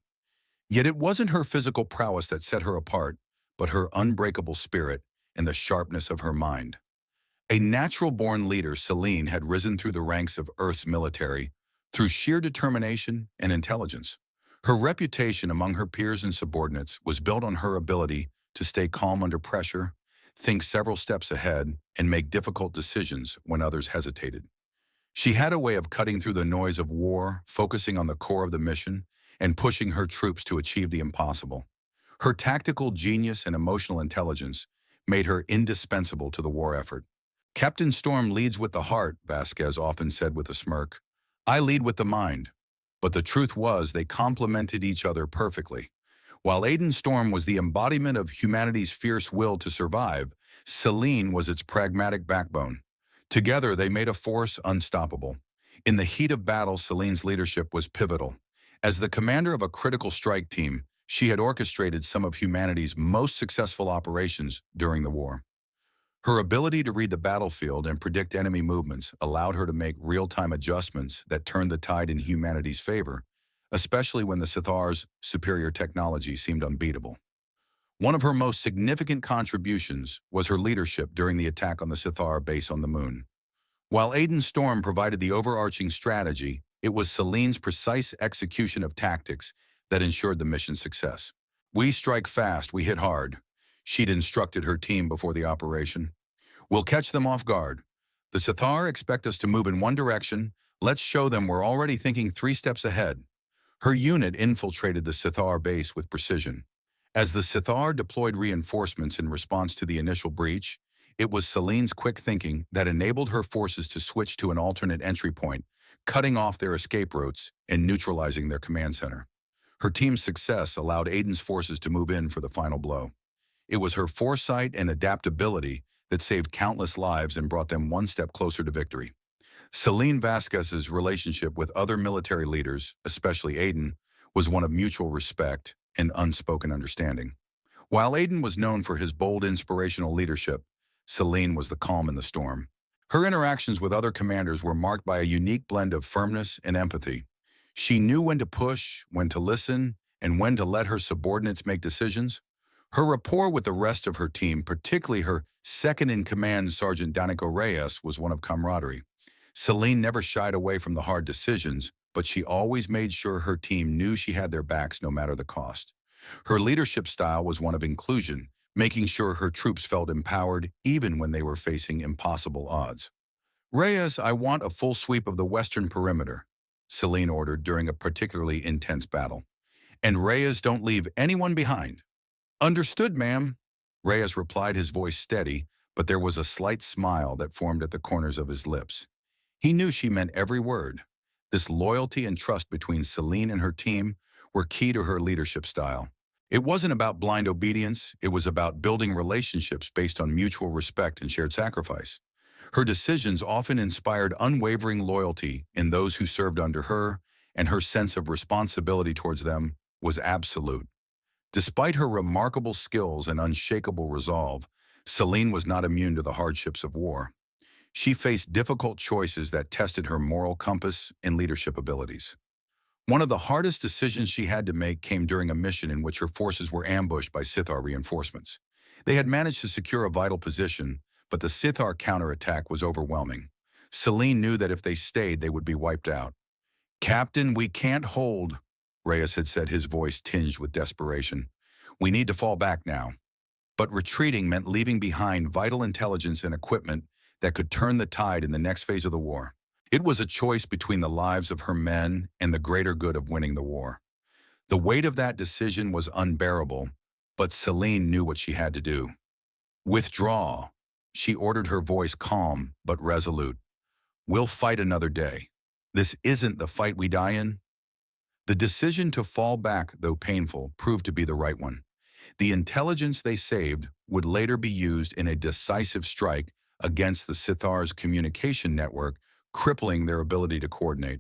Yet it wasn't her physical prowess that set her apart, but her unbreakable spirit and the sharpness of her mind. A natural-born leader, Celine had risen through the ranks of Earth's military through sheer determination and intelligence. Her reputation among her peers and subordinates was built on her ability to stay calm under pressure, think several steps ahead, and make difficult decisions when others hesitated. She had a way of cutting through the noise of war, focusing on the core of the mission, and pushing her troops to achieve the impossible. Her tactical genius and emotional intelligence made her indispensable to the war effort. Captain Storm leads with the heart, Vasquez often said with a smirk. I lead with the mind. But the truth was they complemented each other perfectly. While Aiden Storm was the embodiment of humanity's fierce will to survive, Celine was its pragmatic backbone. Together, they made a force unstoppable. In the heat of battle, Celine's leadership was pivotal. As the commander of a critical strike team, she had orchestrated some of humanity's most successful operations during the war. Her ability to read the battlefield and predict enemy movements allowed her to make real-time adjustments that turned the tide in humanity's favor, especially when the Sithar's superior technology seemed unbeatable. One of her most significant contributions was her leadership during the attack on the Sithar base on the moon. While Aiden Storm provided the overarching strategy, it was Celine's precise execution of tactics that ensured the mission's success. We strike fast, we hit hard. She'd instructed her team before the operation. We'll catch them off guard. The Sithar expect us to move in one direction. Let's show them we're already thinking 3 steps ahead. Her unit infiltrated the Sithar base with precision. As the Sithar deployed reinforcements in response to the initial breach, it was Celine's quick thinking that enabled her forces to switch to an alternate entry point, cutting off their escape routes and neutralizing their command center. Her team's success allowed Aiden's forces to move in for the final blow. It was her foresight and adaptability that saved countless lives and brought them one step closer to victory. Celine Vasquez's relationship with other military leaders, especially Aiden, was one of mutual respect and unspoken understanding. While Aiden was known for his bold, inspirational leadership, Celine was the calm in the storm. Her interactions with other commanders were marked by a unique blend of firmness and empathy. She knew when to push, when to listen, and when to let her subordinates make decisions. Her rapport with the rest of her team, particularly her second-in-command Sergeant Danico Reyes, was one of camaraderie. Celine never shied away from the hard decisions, but she always made sure her team knew she had their backs no matter the cost. Her leadership style was one of inclusion, making sure her troops felt empowered even when they were facing impossible odds. Reyes, I want a full sweep of the western perimeter, Celine ordered during a particularly intense battle. And Reyes, don't leave anyone behind. Understood, ma'am, Reyes replied, his voice steady, but there was a slight smile that formed at the corners of his lips. He knew she meant every word. This loyalty and trust between Celine and her team were key to her leadership style. It wasn't about blind obedience, it was about building relationships based on mutual respect and shared sacrifice. Her decisions often inspired unwavering loyalty in those who served under her, and her sense of responsibility towards them was absolute. Despite her remarkable skills and unshakable resolve, Celine was not immune to the hardships of war. She faced difficult choices that tested her moral compass and leadership abilities. One of the hardest decisions she had to make came during a mission in which her forces were ambushed by Sithar reinforcements. They had managed to secure a vital position, but the Sithar counterattack was overwhelming. Celine knew that if they stayed, they would be wiped out. Captain, we can't hold, Reyes had said, his voice tinged with desperation. We need to fall back now. But retreating meant leaving behind vital intelligence and equipment that could turn the tide in the next phase of the war. It was a choice between the lives of her men and the greater good of winning the war. The weight of that decision was unbearable, but Celine knew what she had to do. Withdraw, she ordered, her voice calm but resolute. We'll fight another day. This isn't the fight we die in. The decision to fall back, though painful, proved to be the right one. The intelligence they saved would later be used in a decisive strike against the Sithar's communication network, crippling their ability to coordinate.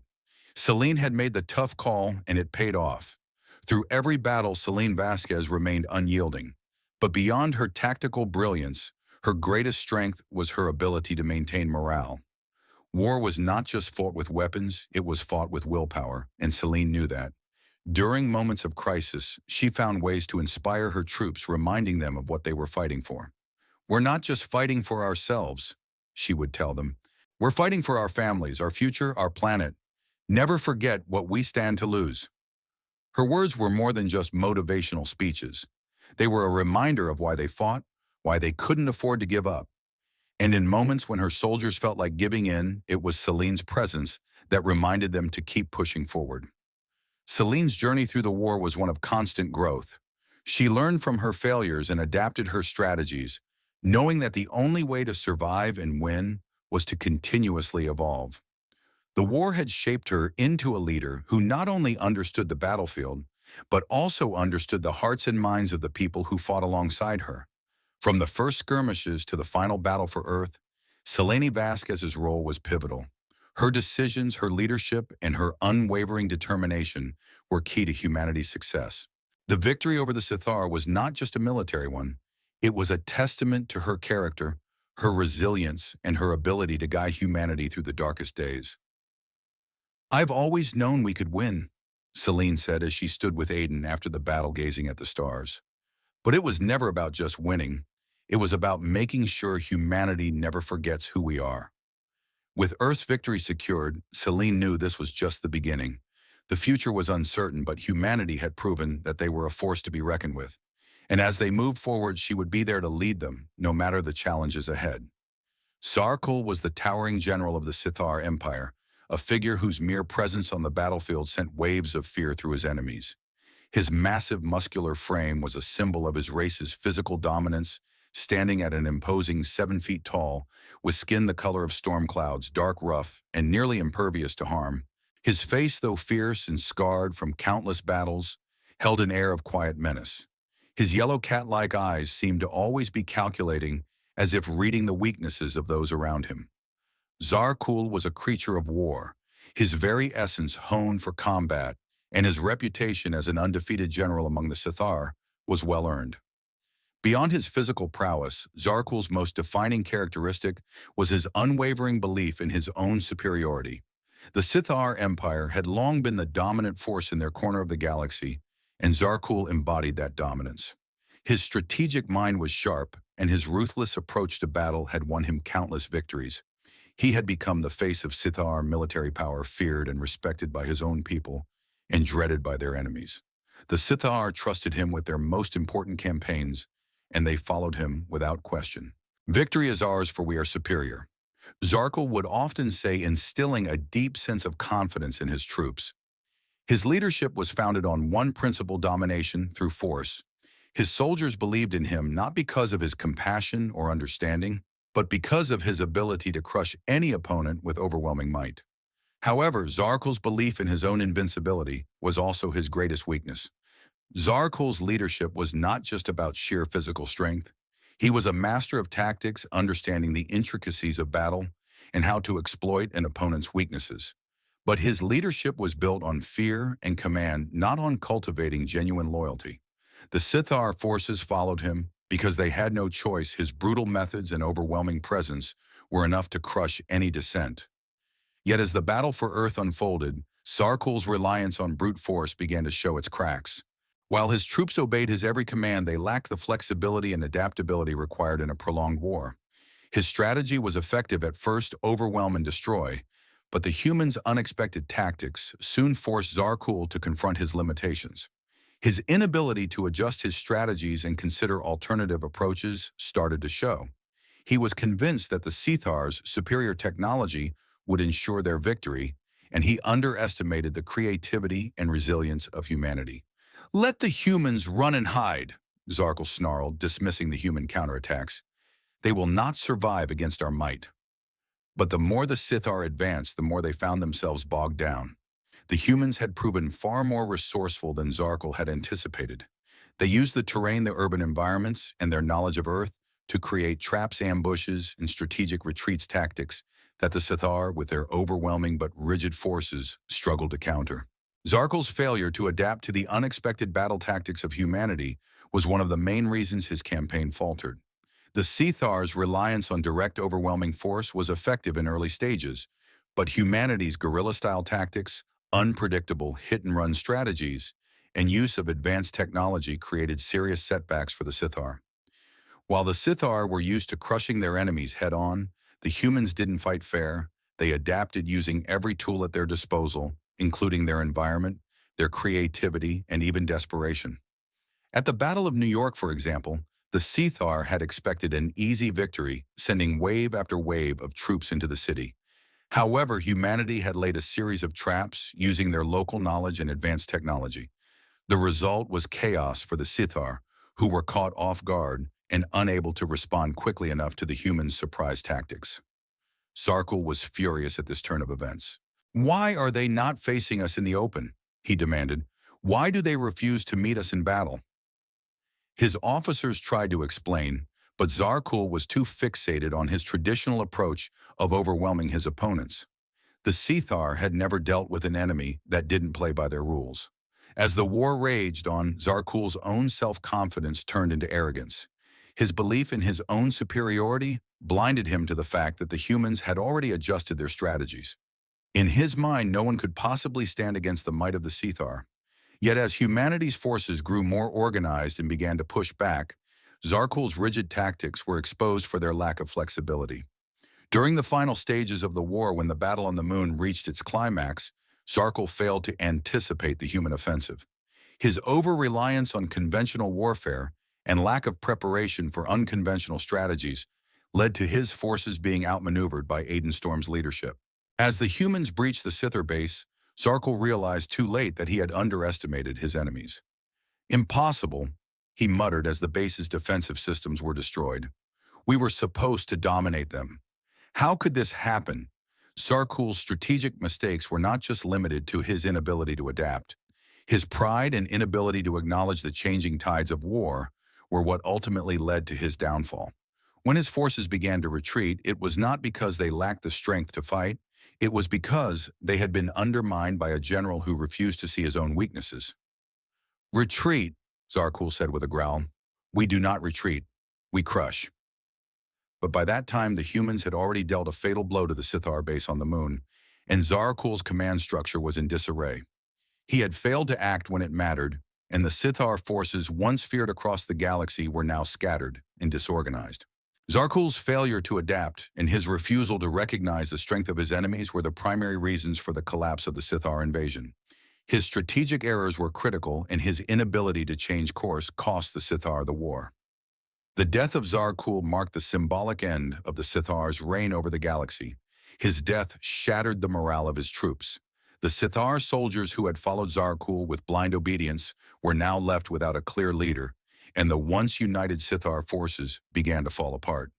Celine had made the tough call, and it paid off. Through every battle, Celine Vasquez remained unyielding. But beyond her tactical brilliance, her greatest strength was her ability to maintain morale. War was not just fought with weapons, it was fought with willpower, and Celine knew that. During moments of crisis, she found ways to inspire her troops, reminding them of what they were fighting for. "We're not just fighting for ourselves," she would tell them. "We're fighting for our families, our future, our planet. Never forget what we stand to lose." Her words were more than just motivational speeches. They were a reminder of why they fought, why they couldn't afford to give up. And in moments when her soldiers felt like giving in, it was Celine's presence that reminded them to keep pushing forward. Celine's journey through the war was one of constant growth. She learned from her failures and adapted her strategies, knowing that the only way to survive and win was to continuously evolve. The war had shaped her into a leader who not only understood the battlefield, but also understood the hearts and minds of the people who fought alongside her. From the first skirmishes to the final battle for Earth, Selene Vasquez's role was pivotal. Her decisions, her leadership, and her unwavering determination were key to humanity's success. The victory over the Sithar was not just a military one. It was a testament to her character, her resilience, and her ability to guide humanity through the darkest days. "I've always known we could win," Celine said as she stood with Aiden after the battle gazing at the stars. "But it was never about just winning. It was about making sure humanity never forgets who we are." With Earth's victory secured, Celine knew this was just the beginning. The future was uncertain, but humanity had proven that they were a force to be reckoned with. And as they moved forward, she would be there to lead them, no matter the challenges ahead. Zarkul was the towering general of the Sithar Empire, a figure whose mere presence on the battlefield sent waves of fear through his enemies. His massive muscular frame was a symbol of his race's physical dominance, standing at an imposing 7 feet tall, with skin the color of storm clouds, dark, rough, and nearly impervious to harm. His face, though fierce and scarred from countless battles, held an air of quiet menace. His yellow cat-like eyes seemed to always be calculating, as if reading the weaknesses of those around him. Zarkul was a creature of war, his very essence honed for combat, and his reputation as an undefeated general among the Sithar was well earned. Beyond his physical prowess, Zarkul's most defining characteristic was his unwavering belief in his own superiority. The Sithar Empire had long been the dominant force in their corner of the galaxy, and Zarkul embodied that dominance. His strategic mind was sharp, and his ruthless approach to battle had won him countless victories. He had become the face of Sithar military power, feared and respected by his own people, and dreaded by their enemies. The Sithar trusted him with their most important campaigns, and they followed him without question. "Victory is ours, for we are superior," Zarkul would often say, instilling a deep sense of confidence in his troops. His leadership was founded on one principle: domination through force. His soldiers believed in him not because of his compassion or understanding, but because of his ability to crush any opponent with overwhelming might. However, Zarkul's belief in his own invincibility was also his greatest weakness. Zarkul's leadership was not just about sheer physical strength. He was a master of tactics, understanding the intricacies of battle and how to exploit an opponent's weaknesses. But his leadership was built on fear and command, not on cultivating genuine loyalty. The Sithar forces followed him because they had no choice. His brutal methods and overwhelming presence were enough to crush any dissent. Yet as the battle for Earth unfolded, Zarkul's reliance on brute force began to show its cracks. While his troops obeyed his every command, they lacked the flexibility and adaptability required in a prolonged war. His strategy was effective at first: overwhelm and destroy, but the humans' unexpected tactics soon forced Zarkul to confront his limitations. His inability to adjust his strategies and consider alternative approaches started to show. He was convinced that the Sithar's superior technology would ensure their victory, and he underestimated the creativity and resilience of humanity. "Let the humans run and hide," Zarkul snarled, dismissing the human counterattacks. "They will not survive against our might." But the more the Sithar advanced, the more they found themselves bogged down. The humans had proven far more resourceful than Zarkul had anticipated. They used the terrain, the urban environments, and their knowledge of Earth to create traps, ambushes, and strategic retreats tactics that the Sithar, with their overwhelming but rigid forces, struggled to counter. Zarkul's failure to adapt to the unexpected battle tactics of humanity was one of the main reasons his campaign faltered. The Sithar's reliance on direct overwhelming force was effective in early stages, but humanity's guerrilla-style tactics, unpredictable hit-and-run strategies, and use of advanced technology created serious setbacks for the Sithar. While the Sithar were used to crushing their enemies head-on, the humans didn't fight fair. They adapted using every tool at their disposal, including their environment, their creativity, and even desperation. At the Battle of New York, for example, the Sithar had expected an easy victory, sending wave after wave of troops into the city. However, humanity had laid a series of traps using their local knowledge and advanced technology. The result was chaos for the Sithar, who were caught off guard and unable to respond quickly enough to the humans' surprise tactics. Zarkul was furious at this turn of events. "Why are they not facing us in the open?" he demanded. "Why do they refuse to meet us in battle?" His officers tried to explain, but Zarkul was too fixated on his traditional approach of overwhelming his opponents. The Sithar had never dealt with an enemy that didn't play by their rules. As the war raged on, Zarkul's own self-confidence turned into arrogance. His belief in his own superiority blinded him to the fact that the humans had already adjusted their strategies. In his mind, no one could possibly stand against the might of the Sithar. Yet as humanity's forces grew more organized and began to push back, Zarkul's rigid tactics were exposed for their lack of flexibility. During the final stages of the war, when the battle on the moon reached its climax, Zarkul failed to anticipate the human offensive. His over-reliance on conventional warfare and lack of preparation for unconventional strategies led to his forces being outmaneuvered by Aidenstorm's leadership. As the humans breached the Sithar base, Zarkul realized too late that he had underestimated his enemies. "Impossible," he muttered as the base's defensive systems were destroyed. "We were supposed to dominate them. How could this happen?" Zarkul's strategic mistakes were not just limited to his inability to adapt. His pride and inability to acknowledge the changing tides of war were what ultimately led to his downfall. When his forces began to retreat, it was not because they lacked the strength to fight. It was because they had been undermined by a general who refused to see his own weaknesses. "Retreat," Zarkul said with a growl. "We do not retreat. We crush." But by that time, the humans had already dealt a fatal blow to the Sithar base on the moon, and Zarkul's command structure was in disarray. He had failed to act when it mattered, and the Sithar forces once feared across the galaxy were now scattered and disorganized. Zarkul's failure to adapt and his refusal to recognize the strength of his enemies were the primary reasons for the collapse of the Sithar invasion. His strategic errors were critical, and his inability to change course cost the Sithar the war. The death of Zarkul marked the symbolic end of the Sithar's reign over the galaxy. His death shattered the morale of his troops. The Sithar soldiers who had followed Zarkul with blind obedience were now left without a clear leader, and the once united Sithar forces began to fall apart.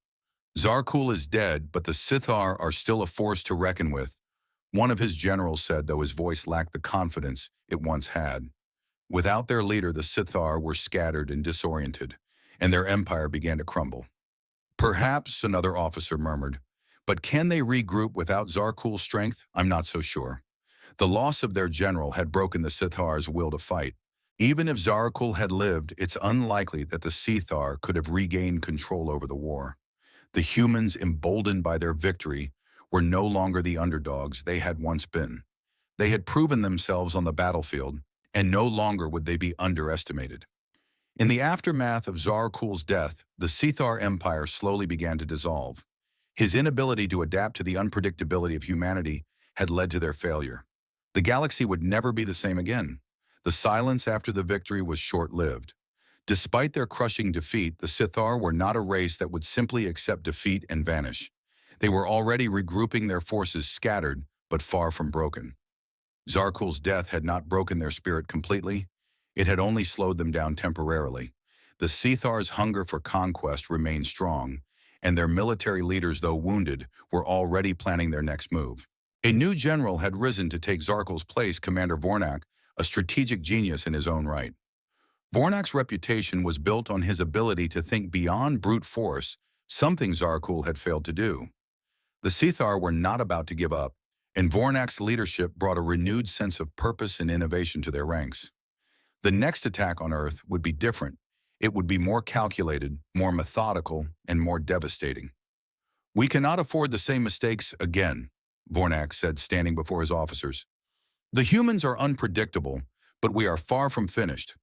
"Zarkul is dead, but the Sithar are still a force to reckon with," one of his generals said, though his voice lacked the confidence it once had. Without their leader, the Sithar were scattered and disoriented, and their empire began to crumble. "Perhaps," another officer murmured, "but can they regroup without Zarkul's strength? I'm not so sure." The loss of their general had broken the Sithar's will to fight. Even if Zarkul had lived, it's unlikely that the Sithar could have regained control over the war. The humans, emboldened by their victory, were no longer the underdogs they had once been. They had proven themselves on the battlefield, and no longer would they be underestimated. In the aftermath of Zarkul's death, the Sithar Empire slowly began to dissolve. His inability to adapt to the unpredictability of humanity had led to their failure. The galaxy would never be the same again. The silence after the victory was short-lived. Despite their crushing defeat, the Sithar were not a race that would simply accept defeat and vanish. They were already regrouping, their forces scattered, but far from broken. Zarkul's death had not broken their spirit completely. It had only slowed them down temporarily. The Sithar's hunger for conquest remained strong, and their military leaders, though wounded, were already planning their next move. A new general had risen to take Zarkul's place, Commander Vornak, a strategic genius in his own right. Vornak's reputation was built on his ability to think beyond brute force, something Zarkul had failed to do. The Sithar were not about to give up, and Vornak's leadership brought a renewed sense of purpose and innovation to their ranks. The next attack on Earth would be different. It would be more calculated, more methodical, and more devastating. "We cannot afford the same mistakes again," Vornak said, standing before his officers. "The humans are unpredictable, but we are far from finished.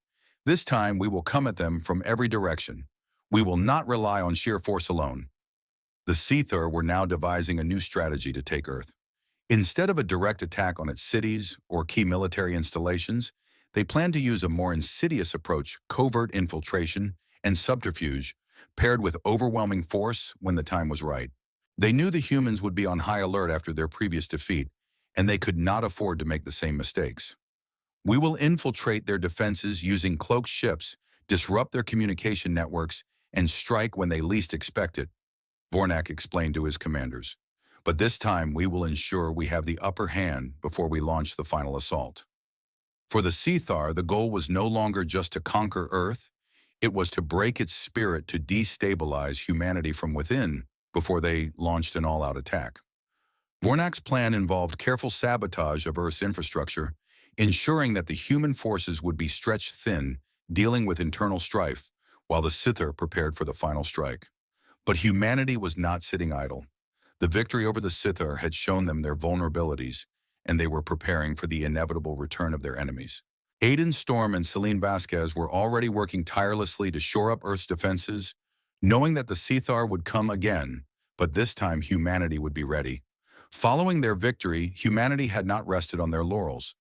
This time we will come at them from every direction. We will not rely on sheer force alone." The Sithar were now devising a new strategy to take Earth. Instead of a direct attack on its cities or key military installations, they planned to use a more insidious approach, covert infiltration and subterfuge, paired with overwhelming force when the time was right. They knew the humans would be on high alert after their previous defeat, and they could not afford to make the same mistakes. "We will infiltrate their defenses using cloaked ships, disrupt their communication networks, and strike when they least expect it," Vornak explained to his commanders. "But this time we will ensure we have the upper hand before we launch the final assault." For the Sithar, the goal was no longer just to conquer Earth, it was to break its spirit, to destabilize humanity from within before they launched an all-out attack. Vornak's plan involved careful sabotage of Earth's infrastructure, ensuring that the human forces would be stretched thin, dealing with internal strife, while the Sithar prepared for the final strike. But humanity was not sitting idle. The victory over the Sithar had shown them their vulnerabilities, and they were preparing for the inevitable return of their enemies. Aiden Storm and Celine Vasquez were already working tirelessly to shore up Earth's defenses, knowing that the Sithar would come again, but this time humanity would be ready. Following their victory, humanity had not rested on their laurels.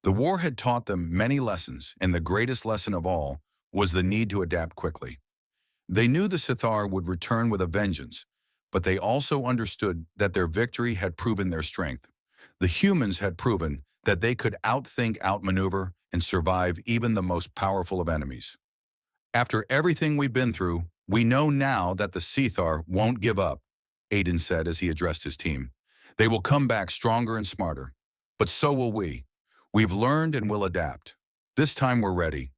The war had taught them many lessons, and the greatest lesson of all was the need to adapt quickly. They knew the Sithar would return with a vengeance, but they also understood that their victory had proven their strength. The humans had proven that they could outthink, outmaneuver, and survive even the most powerful of enemies. "After everything we've been through, we know now that the Sithar won't give up," Aiden said as he addressed his team. "They will come back stronger and smarter. But so will we. We've learned and will adapt. This time we're ready."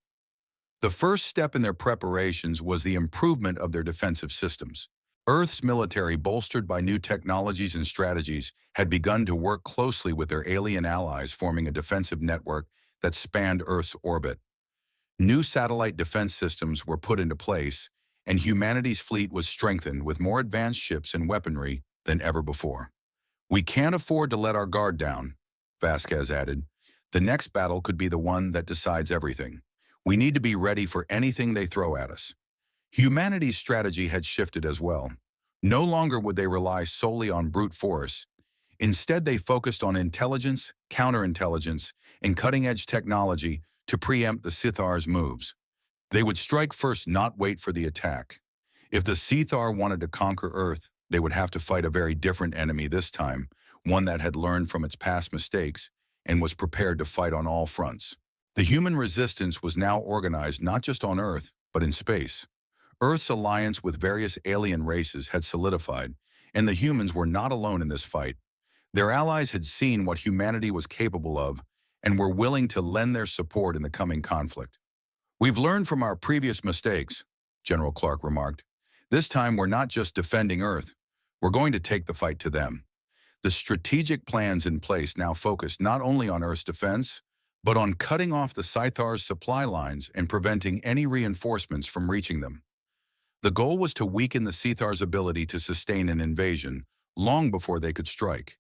The first step in their preparations was the improvement of their defensive systems. Earth's military, bolstered by new technologies and strategies, had begun to work closely with their alien allies, forming a defensive network that spanned Earth's orbit. New satellite defense systems were put into place, and humanity's fleet was strengthened with more advanced ships and weaponry than ever before. "We can't afford to let our guard down," Vasquez added. "The next battle could be the one that decides everything. We need to be ready for anything they throw at us." Humanity's strategy had shifted as well. No longer would they rely solely on brute force. Instead, they focused on intelligence, counterintelligence, and cutting-edge technology to preempt the Sithar's moves. They would strike first, not wait for the attack. If the Sithar wanted to conquer Earth, they would have to fight a very different enemy this time, one that had learned from its past mistakes and was prepared to fight on all fronts. The human resistance was now organized not just on Earth, but in space. Earth's alliance with various alien races had solidified, and the humans were not alone in this fight. Their allies had seen what humanity was capable of and were willing to lend their support in the coming conflict. "We've learned from our previous mistakes," General Clark remarked. "This time we're not just defending Earth, we're going to take the fight to them." The strategic plans in place now focused not only on Earth's defense, but on cutting off the Sithar's supply lines and preventing any reinforcements from reaching them. The goal was to weaken the Sithar's ability to sustain an invasion long before they could strike.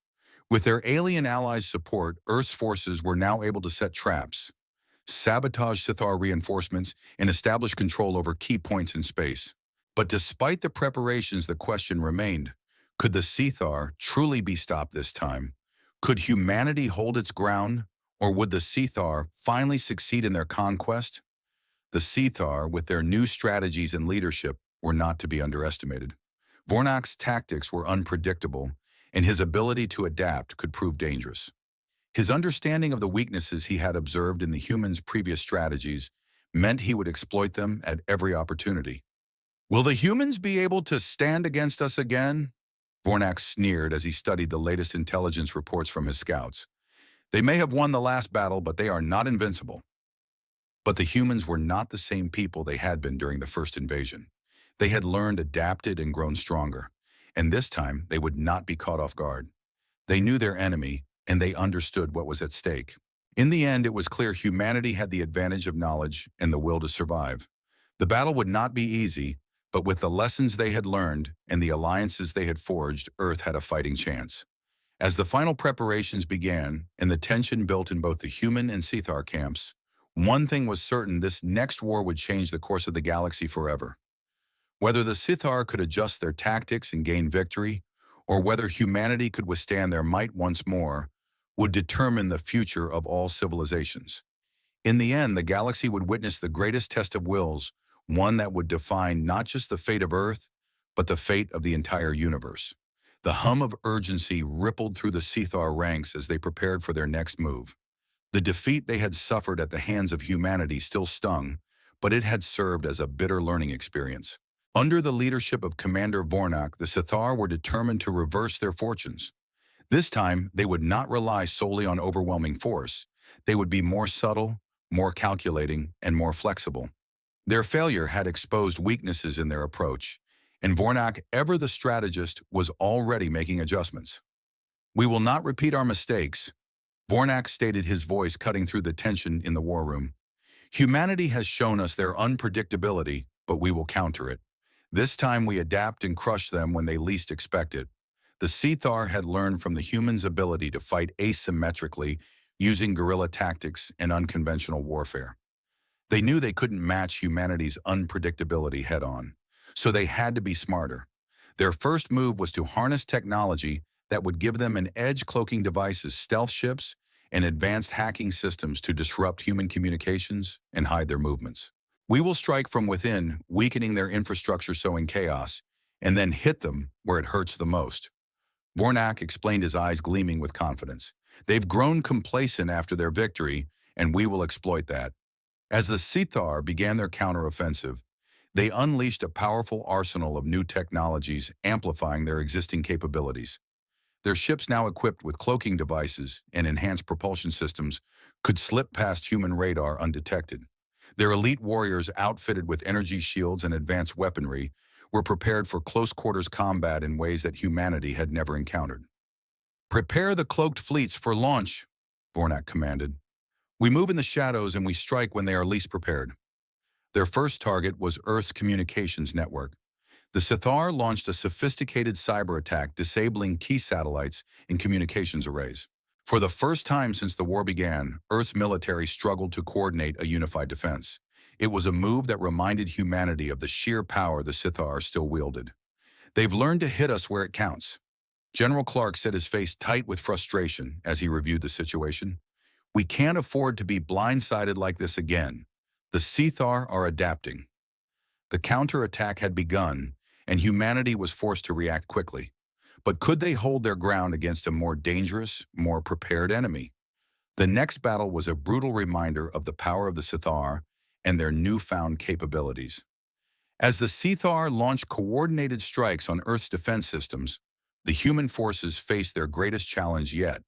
With their alien allies' support, Earth's forces were now able to set traps, sabotage Sithar reinforcements, and establish control over key points in space. But despite the preparations, the question remained: could the Sithar truly be stopped this time? Could humanity hold its ground, or would the Sithar finally succeed in their conquest? The Sithar, with their new strategies and leadership, were not to be underestimated. Vornak's tactics were unpredictable, and his ability to adapt could prove dangerous. His understanding of the weaknesses he had observed in the humans' previous strategies meant he would exploit them at every opportunity. Will the humans be able to stand against us again? Vornak sneered as he studied the latest intelligence reports from his scouts. They may have won the last battle, but they are not invincible. But the humans were not the same people they had been during the first invasion. They had learned, adapted, and grown stronger. And this time, they would not be caught off guard. They knew their enemy, and they understood what was at stake. In the end, it was clear humanity had the advantage of knowledge and the will to survive. The battle would not be easy, but with the lessons they had learned and the alliances they had forged, Earth had a fighting chance. As the final preparations began and the tension built in both the human and Sithar camps, one thing was certain: this next war would change the course of the galaxy forever. Whether the Sithar could adjust their tactics and gain victory, or whether humanity could withstand their might once more, would determine the future of all civilizations. In the end, the galaxy would witness the greatest test of wills, one that would define not just the fate of Earth, but the fate of the entire universe. The hum of urgency rippled through the Sithar ranks as they prepared for their next move. The defeat they had suffered at the hands of humanity still stung, but it had served as a bitter learning experience. Under the leadership of Commander Vornak, the Sithar were determined to reverse their fortunes. This time, they would not rely solely on overwhelming force. They would be more subtle, more calculating, and more flexible. Their failure had exposed weaknesses in their approach, and Vornak, ever the strategist, was already making adjustments. "We will not repeat our mistakes," Vornak stated, his voice cutting through the tension in the war room. "Humanity has shown us their unpredictability, but we will counter it. This time we adapt and crush them when they least expect it." The Sithar had learned from the humans' ability to fight asymmetrically, using guerrilla tactics and unconventional warfare. They knew they couldn't match humanity's unpredictability head-on, so they had to be smarter. Their first move was to harness technology that would give them an edge: cloaking devices, stealth ships, and advanced hacking systems to disrupt human communications and hide their movements. "We will strike from within, weakening their infrastructure, sowing chaos, and then hit them where it hurts the most," Vornak explained, his eyes gleaming with confidence. "They've grown complacent after their victory, and we will exploit that." As the Sithar began their counteroffensive, they unleashed a powerful arsenal of new technologies, amplifying their existing capabilities. Their ships, now equipped with cloaking devices and enhanced propulsion systems, could slip past human radar undetected. Their elite warriors, outfitted with energy shields and advanced weaponry, were prepared for close-quarters combat in ways that humanity had never encountered. "Prepare the cloaked fleets for launch," Vornak commanded. "We move in the shadows and we strike when they are least prepared." Their first target was Earth's communications network. The Sithar launched a sophisticated cyber attack, disabling key satellites and communications arrays. For the first time since the war began, Earth's military struggled to coordinate a unified defense. It was a move that reminded humanity of the sheer power the Sithar still wielded. "They've learned to hit us where it counts." General Clark set his face tight with frustration as he reviewed the situation. "We can't afford to be blindsided like this again. The Sithar are adapting." The counterattack had begun, and humanity was forced to react quickly. But could they hold their ground against a more dangerous, more prepared enemy? The next battle was a brutal reminder of the power of the Sithar and their newfound capabilities. As the Sithar launched coordinated strikes on Earth's defense systems, the human forces faced their greatest challenge yet.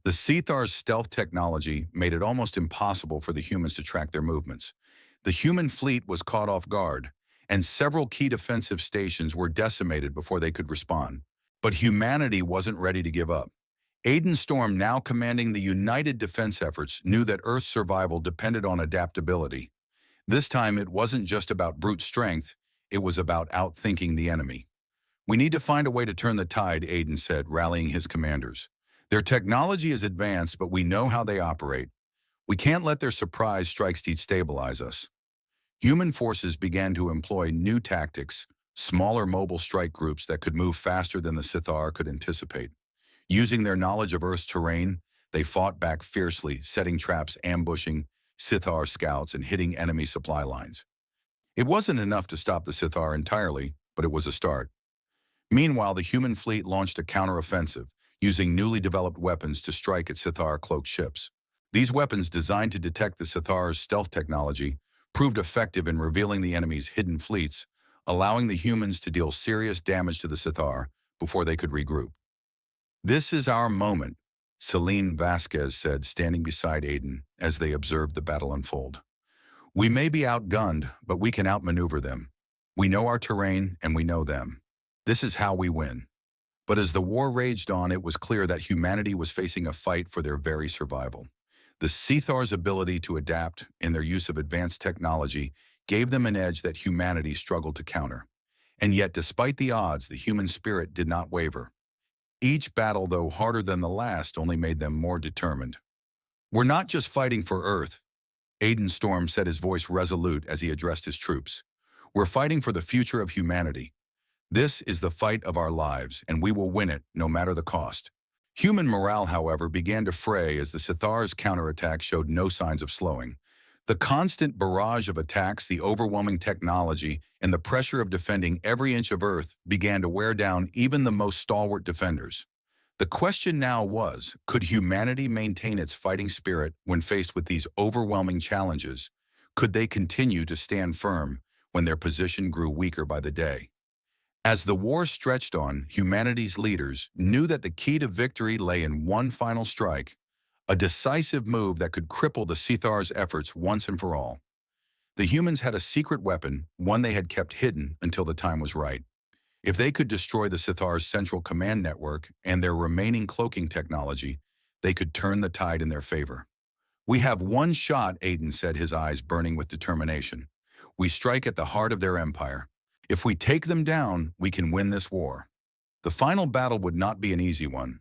The Sithar's stealth technology made it almost impossible for the humans to track their movements. The human fleet was caught off guard, and several key defensive stations were decimated before they could respond. But humanity wasn't ready to give up. Aiden Storm, now commanding the united defense efforts, knew that Earth's survival depended on adaptability. This time, it wasn't just about brute strength, it was about outthinking the enemy. "We need to find a way to turn the tide," Aiden said, rallying his commanders. "Their technology is advanced, but we know how they operate. We can't let their surprise strikes destabilize us." Human forces began to employ new tactics, smaller mobile strike groups that could move faster than the Sithar could anticipate. Using their knowledge of Earth's terrain, they fought back fiercely, setting traps, ambushing Sithar scouts, and hitting enemy supply lines. It wasn't enough to stop the Sithar entirely, but it was a start. Meanwhile, the human fleet launched a counteroffensive, using newly developed weapons to strike at Sithar cloaked ships. These weapons, designed to detect the Sithar's stealth technology, proved effective in revealing the enemy's hidden fleets, allowing the humans to deal serious damage to the Sithar before they could regroup. "This is our moment," Celine Vasquez said, standing beside Aiden as they observed the battle unfold. "We may be outgunned, but we can outmaneuver them. We know our terrain and we know them. This is how we win." But as the war raged on, it was clear that humanity was facing a fight for their very survival. The Sithar's ability to adapt and their use of advanced technology gave them an edge that humanity struggled to counter. And yet, despite the odds, the human spirit did not waver. Each battle, though harder than the last, only made them more determined. "We're not just fighting for Earth," Aiden Storm said, his voice resolute as he addressed his troops. "We're fighting for the future of humanity. This is the fight of our lives, and we will win it, no matter the cost." Human morale, however, began to fray as the Sithar's counterattack showed no signs of slowing. The constant barrage of attacks, the overwhelming technology, and the pressure of defending every inch of Earth began to wear down even the most stalwart defenders. The question now was, could humanity maintain its fighting spirit when faced with these overwhelming challenges? Could they continue to stand firm when their position grew weaker by the day? As the war stretched on, humanity's leaders knew that the key to victory lay in one final strike, a decisive move that could cripple the Sithar's efforts once and for all. The humans had a secret weapon, one they had kept hidden until the time was right. If they could destroy the Sithar's central command network and their remaining cloaking technology, they could turn the tide in their favor. "We have one shot," Aiden said, his eyes burning with determination. "We strike at the heart of their empire. If we take them down, we can win this war." The final battle would not be an easy one.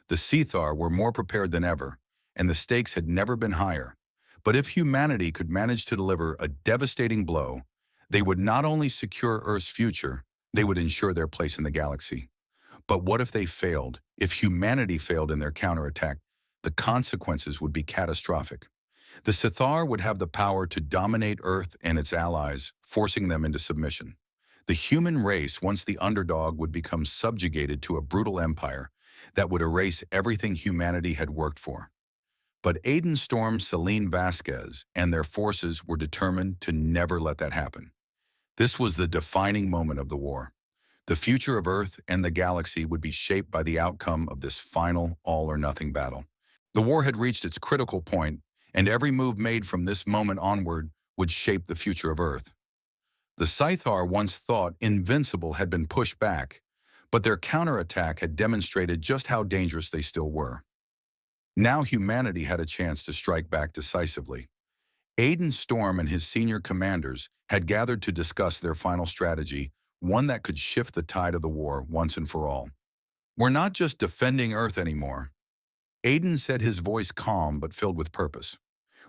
The Sithar were more prepared than ever, and the stakes had never been higher. But if humanity could manage to deliver a devastating blow, they would not only secure Earth's future, they would ensure their place in the galaxy. But what if they failed? If humanity failed in their counterattack, the consequences would be catastrophic. The Sithar would have the power to dominate Earth and its allies, forcing them into submission. The human race, once the underdog, would become subjugated to a brutal empire that would erase everything humanity had worked for. But Aiden Storm, Celine Vasquez, and their forces were determined to never let that happen. This was the defining moment of the war. The future of Earth and the galaxy would be shaped by the outcome of this final all-or-nothing battle. The war had reached its critical point, and every move made from this moment onward would shape the future of Earth. The Sithar, once thought invincible, had been pushed back, but their counterattack had demonstrated just how dangerous they still were. Now humanity had a chance to strike back decisively. Aiden Storm and his senior commanders had gathered to discuss their final strategy, one that could shift the tide of the war once and for all. "We're not just defending Earth anymore," Aiden said, his voice calm but filled with purpose.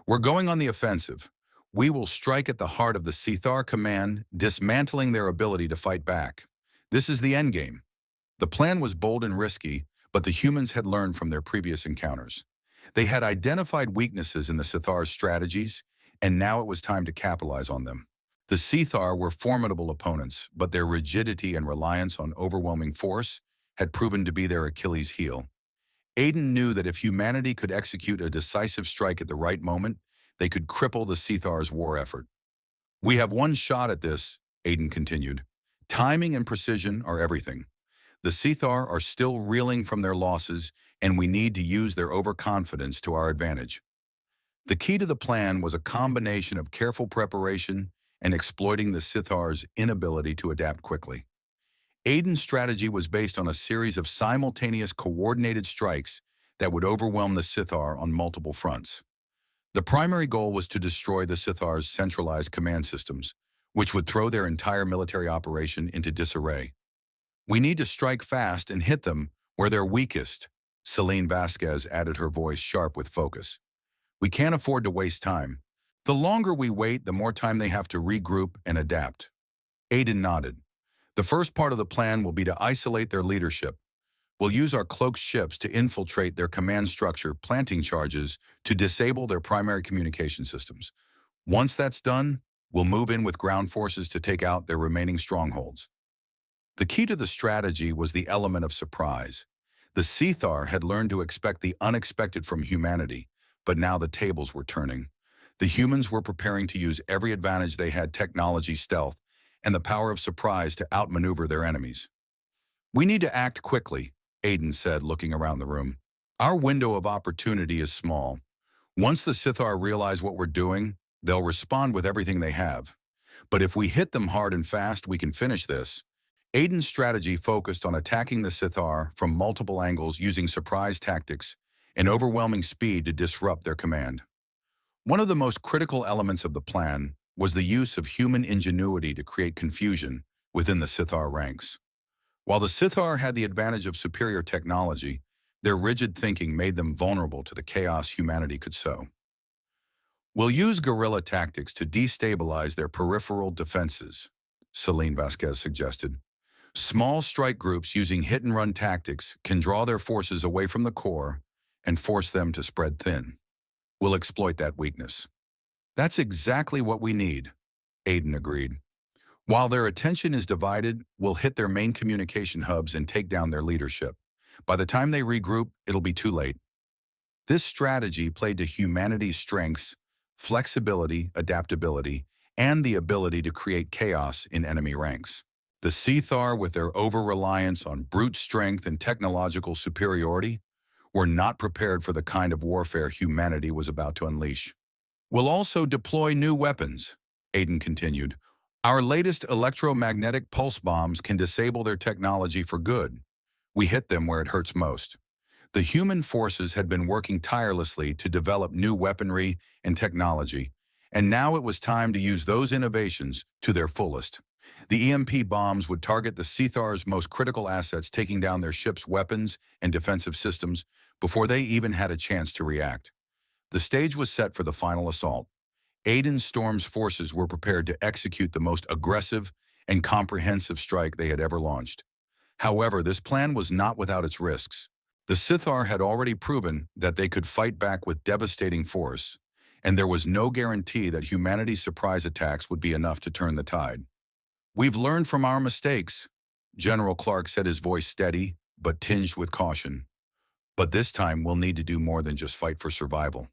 "We're going on the offensive. We will strike at the heart of the Sithar command, dismantling their ability to fight back. This is the endgame." The plan was bold and risky, but the humans had learned from their previous encounters. They had identified weaknesses in the Sithar's strategies, and now it was time to capitalize on them. The Sithar were formidable opponents, but their rigidity and reliance on overwhelming force had proven to be their Achilles heel. Aiden knew that if humanity could execute a decisive strike at the right moment, they could cripple the Sithar's war effort. "We have one shot at this," Aiden continued. "Timing and precision are everything. The Sithar are still reeling from their losses, and we need to use their overconfidence to our advantage." The key to the plan was a combination of careful preparation and exploiting the Sithar's inability to adapt quickly. Aiden's strategy was based on a series of simultaneous coordinated strikes that would overwhelm the Sithar on multiple fronts. The primary goal was to destroy the Sithar's centralized command systems, which would throw their entire military operation into disarray. "We need to strike fast and hit them where they're weakest," Celine Vasquez added, her voice sharp with focus. "We can't afford to waste time. The longer we wait, the more time they have to regroup and adapt." Aiden nodded. "The first part of the plan will be to isolate their leadership. We'll use our cloaked ships to infiltrate their command structure, planting charges to disable their primary communication systems. Once that's done, we'll move in with ground forces to take out their remaining strongholds." The key to the strategy was the element of surprise. The Sithar had learned to expect the unexpected from humanity, but now the tables were turning. The humans were preparing to use every advantage they had: technology, stealth, and the power of surprise to outmaneuver their enemies. "We need to act quickly," Aiden said, looking around the room. "Our window of opportunity is small. Once the Sithar realize what we're doing, they'll respond with everything they have. But if we hit them hard and fast, we can finish this." Aiden's strategy focused on attacking the Sithar from multiple angles using surprise tactics and overwhelming speed to disrupt their command. One of the most critical elements of the plan was the use of human ingenuity to create confusion within the Sithar ranks. While the Sithar had the advantage of superior technology, their rigid thinking made them vulnerable to the chaos humanity could sow. "We'll use guerrilla tactics to destabilize their peripheral defenses," Celine Vasquez suggested. "Small strike groups using hit-and-run tactics can draw their forces away from the core and force them to spread thin. We'll exploit that weakness." "That's exactly what we need," Aiden agreed. "While their attention is divided, we'll hit their main communication hubs and take down their leadership. By the time they regroup, it'll be too late." This strategy played to humanity's strengths: flexibility, adaptability, and the ability to create chaos in enemy ranks. The Sithar, with their over-reliance on brute strength and technological superiority, were not prepared for the kind of warfare humanity was about to unleash. "We'll also deploy new weapons," Aiden continued. "Our latest electromagnetic pulse bombs can disable their technology for good. We hit them where it hurts most." The human forces had been working tirelessly to develop new weaponry and technology, and now it was time to use those innovations to their fullest. The EMP bombs would target the Sithar's most critical assets, taking down their ship's weapons and defensive systems before they even had a chance to react. The stage was set for the final assault. Aiden Storm's forces were prepared to execute the most aggressive and comprehensive strike they had ever launched. However, this plan was not without its risks. The Sithar had already proven that they could fight back with devastating force, and there was no guarantee that humanity's surprise attacks would be enough to turn the tide. "We've learned from our mistakes," General Clark said, his voice steady but tinged with caution. "But this time we'll need to do more than just fight for survival.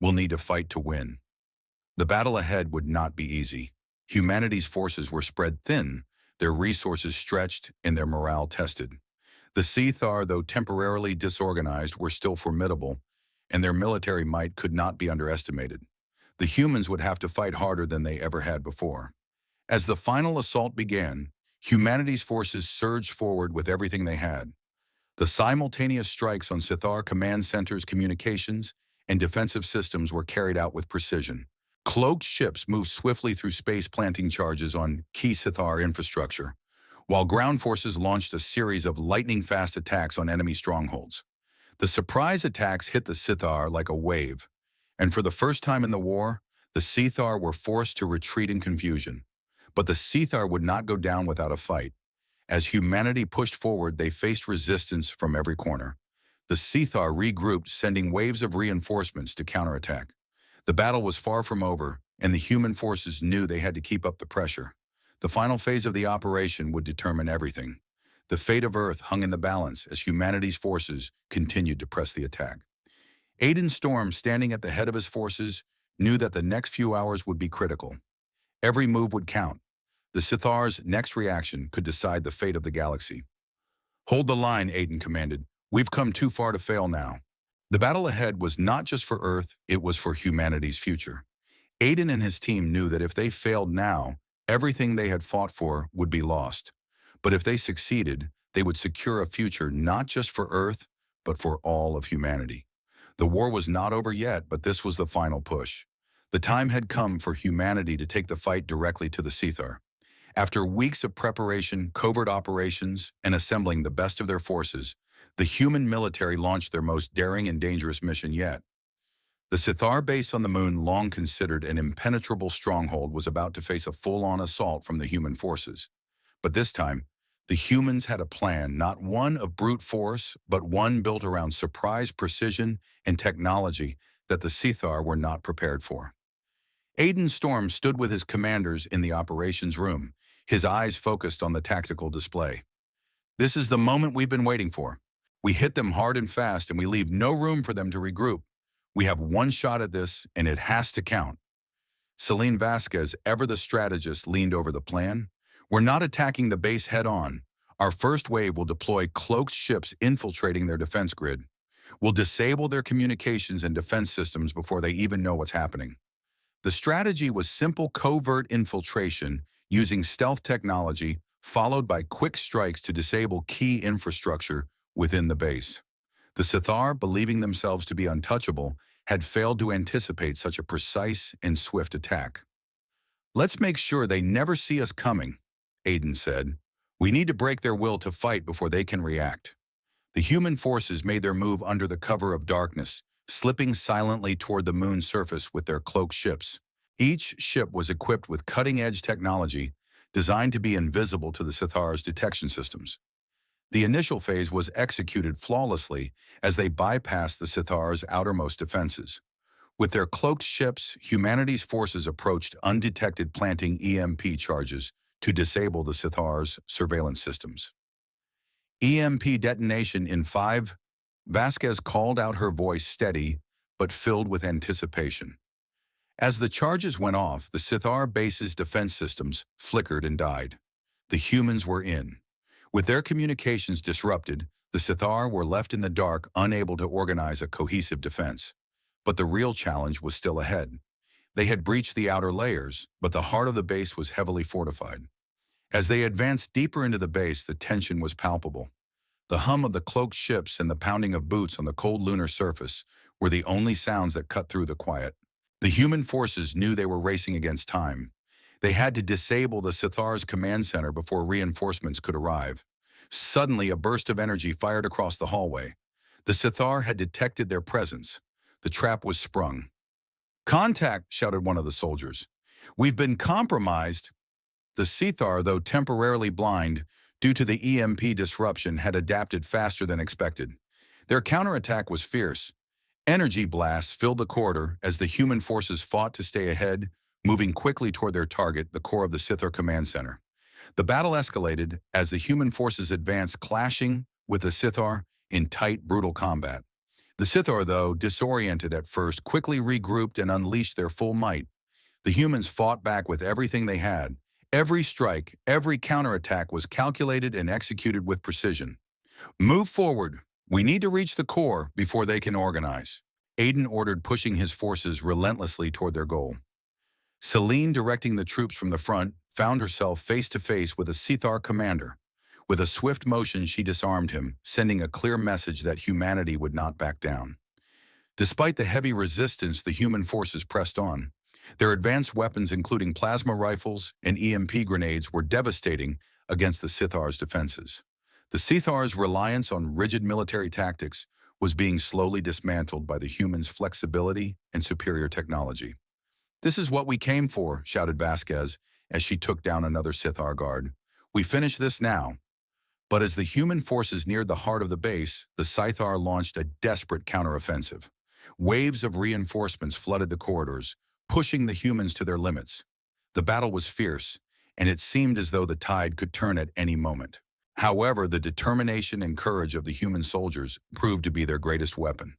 We'll need to fight to win." The battle ahead would not be easy. Humanity's forces were spread thin, their resources stretched, and their morale tested. The Sithar, though temporarily disorganized, were still formidable, and their military might could not be underestimated. The humans would have to fight harder than they ever had before. As the final assault began, humanity's forces surged forward with everything they had. The simultaneous strikes on Sithar command centers, communications, and defensive systems were carried out with precision. Cloaked ships moved swiftly through space, planting charges on key Sithar infrastructure, while ground forces launched a series of lightning-fast attacks on enemy strongholds. The surprise attacks hit the Sithar like a wave, and for the first time in the war, the Sithar were forced to retreat in confusion. But the Sithar would not go down without a fight. As humanity pushed forward, they faced resistance from every corner. The Sithar regrouped, sending waves of reinforcements to counterattack. The battle was far from over, and the human forces knew they had to keep up the pressure. The final phase of the operation would determine everything. The fate of Earth hung in the balance as humanity's forces continued to press the attack. Aiden Storm, standing at the head of his forces, knew that the next few hours would be critical. Every move would count. The Sithar's next reaction could decide the fate of the galaxy. "Hold the line," Aiden commanded. "We've come too far to fail now." The battle ahead was not just for Earth, it was for humanity's future. Aiden and his team knew that if they failed now, everything they had fought for would be lost. But if they succeeded, they would secure a future not just for Earth, but for all of humanity. The war was not over yet, but this was the final push. The time had come for humanity to take the fight directly to the Sithar. After weeks of preparation, covert operations, and assembling the best of their forces, the human military launched their most daring and dangerous mission yet. The Sithar base on the moon, long considered an impenetrable stronghold, was about to face a full-on assault from the human forces. But this time, the humans had a plan, not one of brute force, but one built around surprise precision and technology that the Sithar were not prepared for. Aiden Storm stood with his commanders in the operations room, his eyes focused on the tactical display. "This is the moment we've been waiting for. We hit them hard and fast, and we leave no room for them to regroup. We have one shot at this, and it has to count." Celine Vasquez, ever the strategist, leaned over the plan, We're not attacking the base head-on. Our first wave will deploy cloaked ships infiltrating their defense grid. We'll disable their communications and defense systems before they even know what's happening. The strategy was simple covert infiltration using stealth technology, followed by quick strikes to disable key infrastructure within the base. The Sithar, believing themselves to be untouchable, had failed to anticipate such a precise and swift attack. "Let's make sure they never see us coming," Aiden said. "We need to break their will to fight before they can react." The human forces made their move under the cover of darkness, slipping silently toward the moon's surface with their cloaked ships. Each ship was equipped with cutting-edge technology designed to be invisible to the Sithar's detection systems. The initial phase was executed flawlessly as they bypassed the Sithar's outermost defenses. With their cloaked ships, humanity's forces approached undetected, planting EMP charges to disable the Sithar's surveillance systems. "EMP detonation in 5, Vasquez called out, her voice steady but filled with anticipation. As the charges went off, the Sithar base's defense systems flickered and died. The humans were in. With their communications disrupted, the Sithar were left in the dark, unable to organize a cohesive defense. But the real challenge was still ahead. They had breached the outer layers, but the heart of the base was heavily fortified. As they advanced deeper into the base, the tension was palpable. The hum of the cloaked ships and the pounding of boots on the cold lunar surface were the only sounds that cut through the quiet. The human forces knew they were racing against time. They had to disable the Sithar's command center before reinforcements could arrive. Suddenly, a burst of energy fired across the hallway. The Sithar had detected their presence. The trap was sprung. "Contact!" shouted one of the soldiers. "We've been compromised." The Sithar, though temporarily blind due to the EMP disruption, had adapted faster than expected. Their counterattack was fierce. Energy blasts filled the corridor as the human forces fought to stay ahead, moving quickly toward their target, the core of the Sithar command center. The battle escalated as the human forces advanced, clashing with the Sithar in tight, brutal combat. The Sithar, though disoriented at first, quickly regrouped and unleashed their full might. The humans fought back with everything they had. Every strike, every counterattack was calculated and executed with precision. "Move forward. We need to reach the core before they can organize," Aiden ordered, pushing his forces relentlessly toward their goal. Celine, directing the troops from the front, found herself face to face with a Sithar commander. With a swift motion, she disarmed him, sending a clear message that humanity would not back down. Despite the heavy resistance, the human forces pressed on. Their advanced weapons, including plasma rifles and EMP grenades, were devastating against the Sithar's defenses. The Sithar's reliance on rigid military tactics was being slowly dismantled by the humans' flexibility and superior technology. "This is what we came for," shouted Vasquez as she took down another Sithar guard. "We finish this now." But as the human forces neared the heart of the base, the Sithar launched a desperate counteroffensive. Waves of reinforcements flooded the corridors, pushing the humans to their limits. The battle was fierce, and it seemed as though the tide could turn at any moment. However, the determination and courage of the human soldiers proved to be their greatest weapon.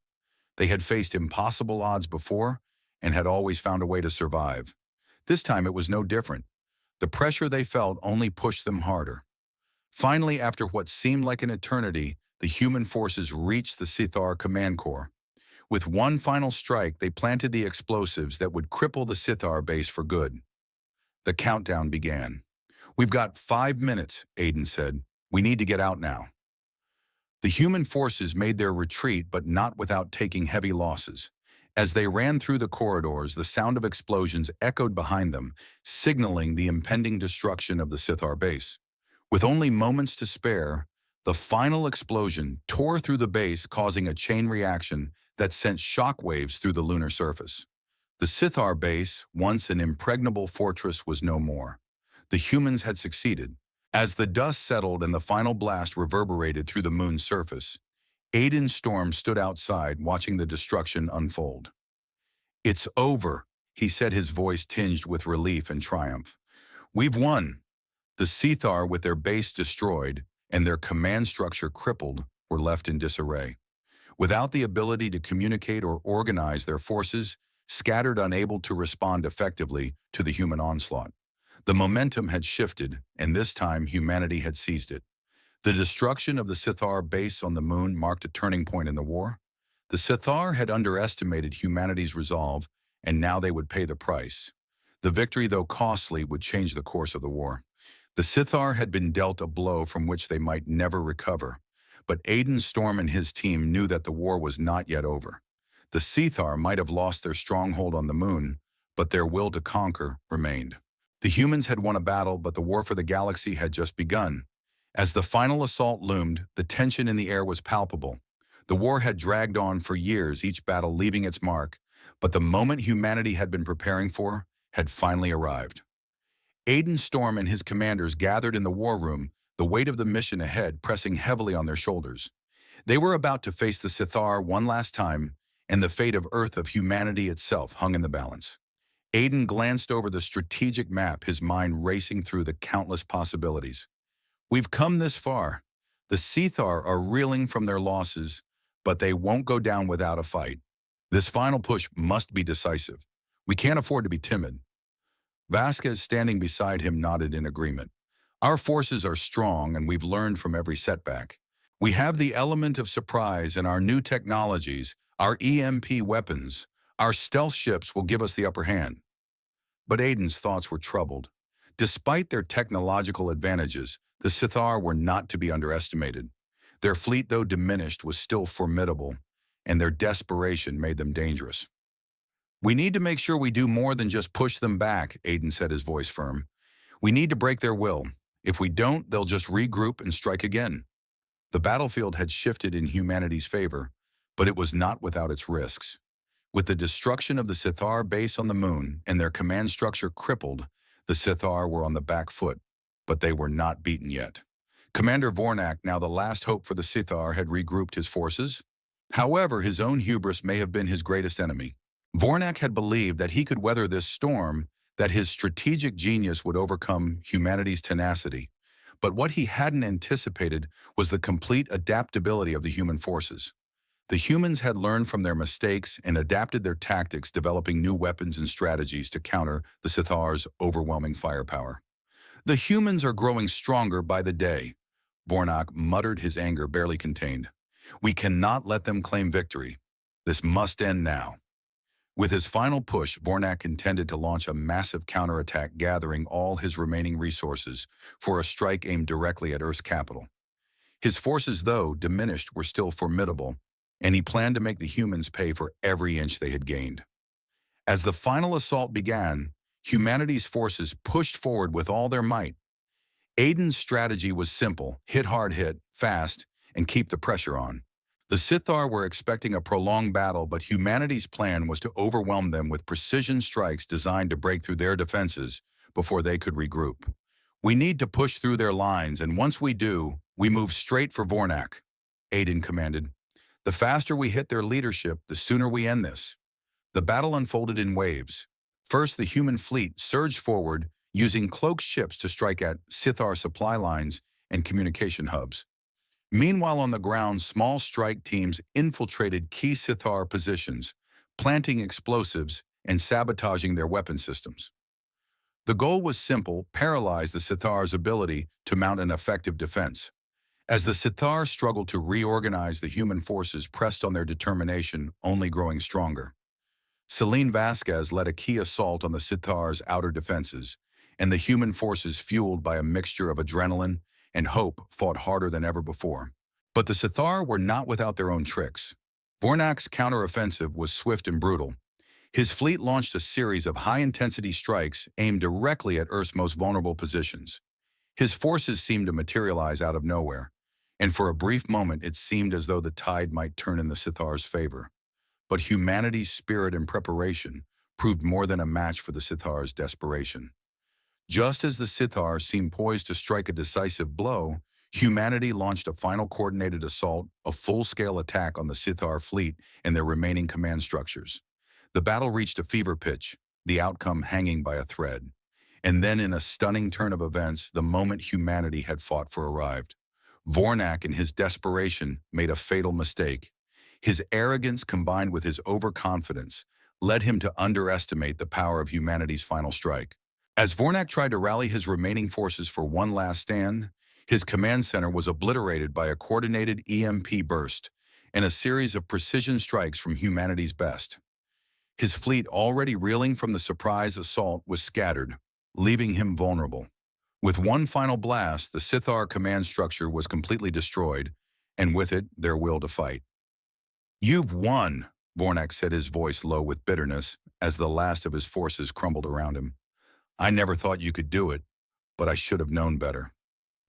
They had faced impossible odds before and had always found a way to survive. This time it was no different. The pressure they felt only pushed them harder. Finally, after what seemed like an eternity, the human forces reached the Sithar command core. With one final strike, they planted the explosives that would cripple the Sithar base for good. The countdown began. "We've got 5 minutes," Aiden said. "We need to get out now." The human forces made their retreat, but not without taking heavy losses. As they ran through the corridors, the sound of explosions echoed behind them, signaling the impending destruction of the Sithar base. With only moments to spare, the final explosion tore through the base, causing a chain reaction that sent shockwaves through the lunar surface. The Sithar base, once an impregnable fortress, was no more. The humans had succeeded. As the dust settled and the final blast reverberated through the moon's surface, Aiden Storm stood outside, watching the destruction unfold. "It's over," he said, his voice tinged with relief and triumph. "We've won." The Sithar, with their base destroyed and their command structure crippled, were left in disarray. Without the ability to communicate or organize their forces, scattered, unable to respond effectively to the human onslaught. The momentum had shifted, and this time humanity had seized it. The destruction of the Sithar base on the moon marked a turning point in the war. The Sithar had underestimated humanity's resolve, and now they would pay the price. The victory, though costly, would change the course of the war. The Sithar had been dealt a blow from which they might never recover. But Aiden Storm and his team knew that the war was not yet over. The Sithar might have lost their stronghold on the moon, but their will to conquer remained. The humans had won a battle, but the war for the galaxy had just begun. As the final assault loomed, the tension in the air was palpable. The war had dragged on for years, each battle leaving its mark, but the moment humanity had been preparing for had finally arrived. Aiden Storm and his commanders gathered in the war room, the weight of the mission ahead pressing heavily on their shoulders. They were about to face the Sithar one last time, and the fate of Earth, of humanity itself, hung in the balance. Aiden glanced over the strategic map, his mind racing through the countless possibilities. We've come this far. The Sithar are reeling from their losses, but they won't go down without a fight. This final push must be decisive. We can't afford to be timid. Vasquez, standing beside him, nodded in agreement. Our forces are strong, and we've learned from every setback. We have the element of surprise, and our new technologies, our EMP weapons, our stealth ships will give us the upper hand. But Aiden's thoughts were troubled. Despite their technological advantages, the Sithar were not to be underestimated. Their fleet, though diminished, was still formidable, and their desperation made them dangerous. We need to make sure we do more than just push them back, Aiden said, his voice firm. We need to break their will. If we don't, they'll just regroup and strike again. The battlefield had shifted in humanity's favor, but it was not without its risks. With the destruction of the Sithar base on the moon and their command structure crippled, the Sithar were on the back foot, but they were not beaten yet. Commander Vornak, now the last hope for the Sithar, had regrouped his forces. However, his own hubris may have been his greatest enemy. Vornak had believed that he could weather this storm, that his strategic genius would overcome humanity's tenacity. But what he hadn't anticipated was the complete adaptability of the human forces. The humans had learned from their mistakes and adapted their tactics, developing new weapons and strategies to counter the Sithar's overwhelming firepower. The humans are growing stronger by the day, Vornak muttered, his anger barely contained. We cannot let them claim victory. This must end now. With his final push, Vornak intended to launch a massive counterattack, gathering all his remaining resources for a strike aimed directly at Earth's capital. His forces, though diminished, were still formidable, and he planned to make the humans pay for every inch they had gained. As the final assault began, humanity's forces pushed forward with all their might. Aiden's strategy was simple: hit hard, hit fast, and keep the pressure on. The Sithar were expecting a prolonged battle, but humanity's plan was to overwhelm them with precision strikes designed to break through their defenses before they could regroup. We need to push through their lines, and once we do, we move straight for Vornak, Aiden commanded. The faster we hit their leadership, the sooner we end this. The battle unfolded in waves. First, the human fleet surged forward, using cloaked ships to strike at Sithar supply lines and communication hubs. Meanwhile, on the ground, small strike teams infiltrated key Sithar positions, planting explosives and sabotaging their weapon systems. The goal was simple: paralyze the Sithar's ability to mount an effective defense. As the Sithar struggled to reorganize, the human forces pressed on, their determination only growing stronger. Celine Vasquez led a key assault on the Sithar's outer defenses, and the human forces, fueled by a mixture of adrenaline and hope, fought harder than ever before. But the Sithar were not without their own tricks. Vornak's counteroffensive was swift and brutal. His fleet launched a series of high-intensity strikes aimed directly at Earth's most vulnerable positions. His forces seemed to materialize out of nowhere, and for a brief moment it seemed as though the tide might turn in the Sithar's favor. But humanity's spirit and preparation proved more than a match for the Sithar's desperation. Just as the Sithar seemed poised to strike a decisive blow, humanity launched a final coordinated assault, a full-scale attack on the Sithar fleet and their remaining command structures. The battle reached a fever pitch, the outcome hanging by a thread. And then, in a stunning turn of events, the moment humanity had fought for arrived. Vornak, in his desperation, made a fatal mistake. His arrogance, combined with his overconfidence, led him to underestimate the power of humanity's final strike. As Vornak tried to rally his remaining forces for one last stand, his command center was obliterated by a coordinated EMP burst and a series of precision strikes from humanity's best. His fleet, already reeling from the surprise assault, was scattered, leaving him vulnerable. With one final blast, the Sithar command structure was completely destroyed, and with it, their will to fight. "You've won," Vornak said, his voice low with bitterness, as the last of his forces crumbled around him. "I never thought you could do it, but I should have known better."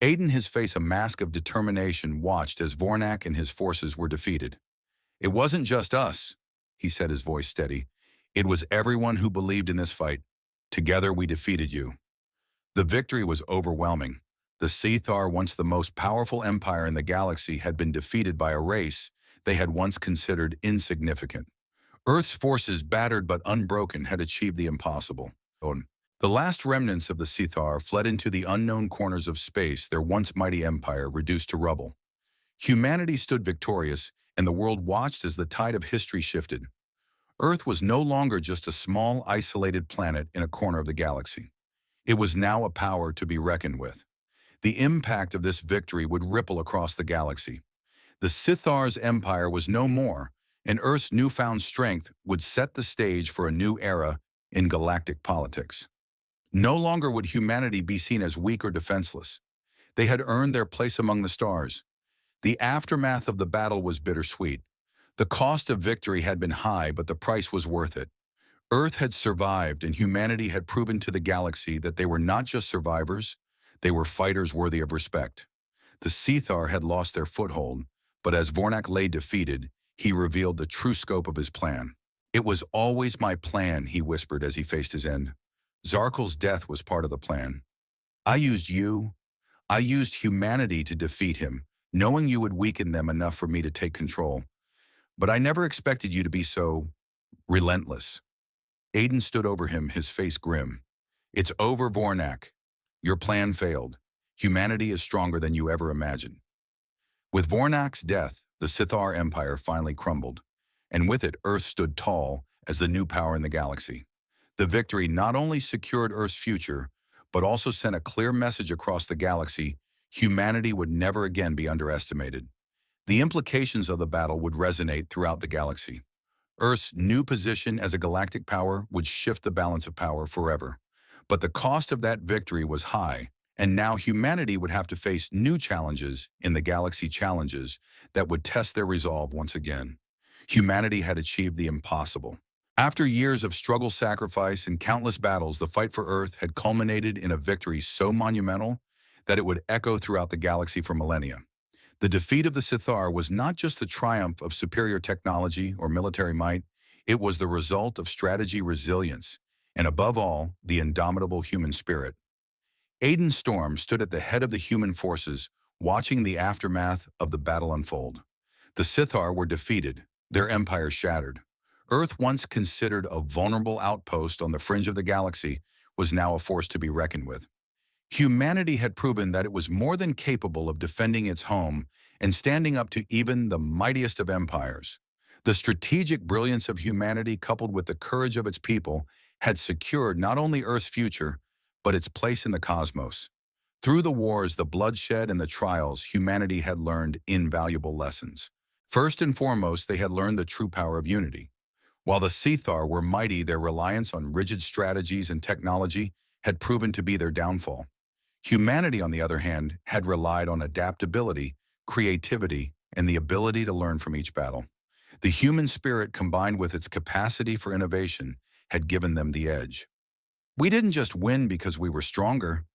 Aiden, his face a mask of determination, watched as Vornak and his forces were defeated. "It wasn't just us," he said, his voice steady. "It was everyone who believed in this fight. Together we defeated you." The victory was overwhelming. The Sithar, once the most powerful empire in the galaxy, had been defeated by a race they had once considered insignificant. Earth's forces, battered but unbroken, had achieved the impossible. The last remnants of the Sithar fled into the unknown corners of space, their once mighty empire reduced to rubble. Humanity stood victorious, and the world watched as the tide of history shifted. Earth was no longer just a small, isolated planet in a corner of the galaxy. It was now a power to be reckoned with. The impact of this victory would ripple across the galaxy. The Sithar's empire was no more, and Earth's newfound strength would set the stage for a new era in galactic politics. No longer would humanity be seen as weak or defenseless. They had earned their place among the stars. The aftermath of the battle was bittersweet. The cost of victory had been high, but the price was worth it. Earth had survived, and humanity had proven to the galaxy that they were not just survivors, they were fighters worthy of respect. The Sithar had lost their foothold, but as Vornak lay defeated, he revealed the true scope of his plan. "It was always my plan," he whispered as he faced his end. "Zarkal's death was part of the plan. I used you. I used humanity to defeat him, knowing you would weaken them enough for me to take control. But I never expected you to be so relentless." Aiden stood over him, his face grim. "It's over, Vornak. Your plan failed. Humanity is stronger than you ever imagined." With Vornak's death, the Sithar Empire finally crumbled, and with it, Earth stood tall as the new power in the galaxy. The victory not only secured Earth's future, but also sent a clear message across the galaxy: humanity would never again be underestimated. The implications of the battle would resonate throughout the galaxy. Earth's new position as a galactic power would shift the balance of power forever. But the cost of that victory was high, and now humanity would have to face new challenges in the galaxy, challenges that would test their resolve once again. Humanity had achieved the impossible. After years of struggle, sacrifice, and countless battles, the fight for Earth had culminated in a victory so monumental that it would echo throughout the galaxy for millennia. The defeat of the Sithar was not just the triumph of superior technology or military might, it was the result of strategy, resilience, and above all, the indomitable human spirit. Aiden Storm stood at the head of the human forces, watching the aftermath of the battle unfold. The Sithar were defeated, their empire shattered. Earth, once considered a vulnerable outpost on the fringe of the galaxy, was now a force to be reckoned with. Humanity had proven that it was more than capable of defending its home and standing up to even the mightiest of empires. The strategic brilliance of humanity, coupled with the courage of its people, had secured not only Earth's future, but its place in the cosmos. Through the wars, the bloodshed, and the trials, humanity had learned invaluable lessons. First and foremost, they had learned the true power of unity. While the Sithar were mighty, their reliance on rigid strategies and technology had proven to be their downfall. Humanity, on the other hand, had relied on adaptability, creativity, and the ability to learn from each battle. The human spirit, combined with its capacity for innovation, had given them the edge. "We didn't just win because we were stronger,"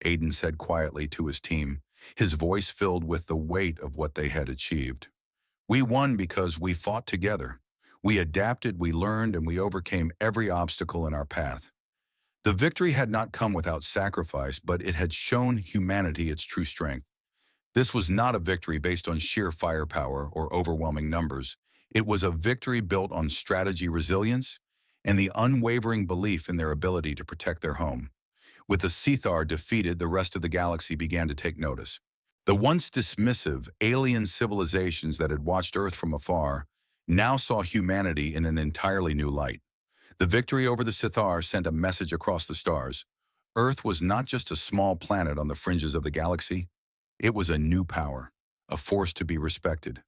Aiden said quietly to his team, his voice filled with the weight of what they had achieved. "We won because we fought together. We adapted, we learned, and we overcame every obstacle in our path." The victory had not come without sacrifice, but it had shown humanity its true strength. This was not a victory based on sheer firepower or overwhelming numbers. It was a victory built on strategy, resilience, and the unwavering belief in their ability to protect their home. With the Sithar defeated, the rest of the galaxy began to take notice. The once dismissive, alien civilizations that had watched Earth from afar now saw humanity in an entirely new light. The victory over the Sithar sent a message across the stars. Earth was not just a small planet on the fringes of the galaxy. It was a new power, a force to be respected.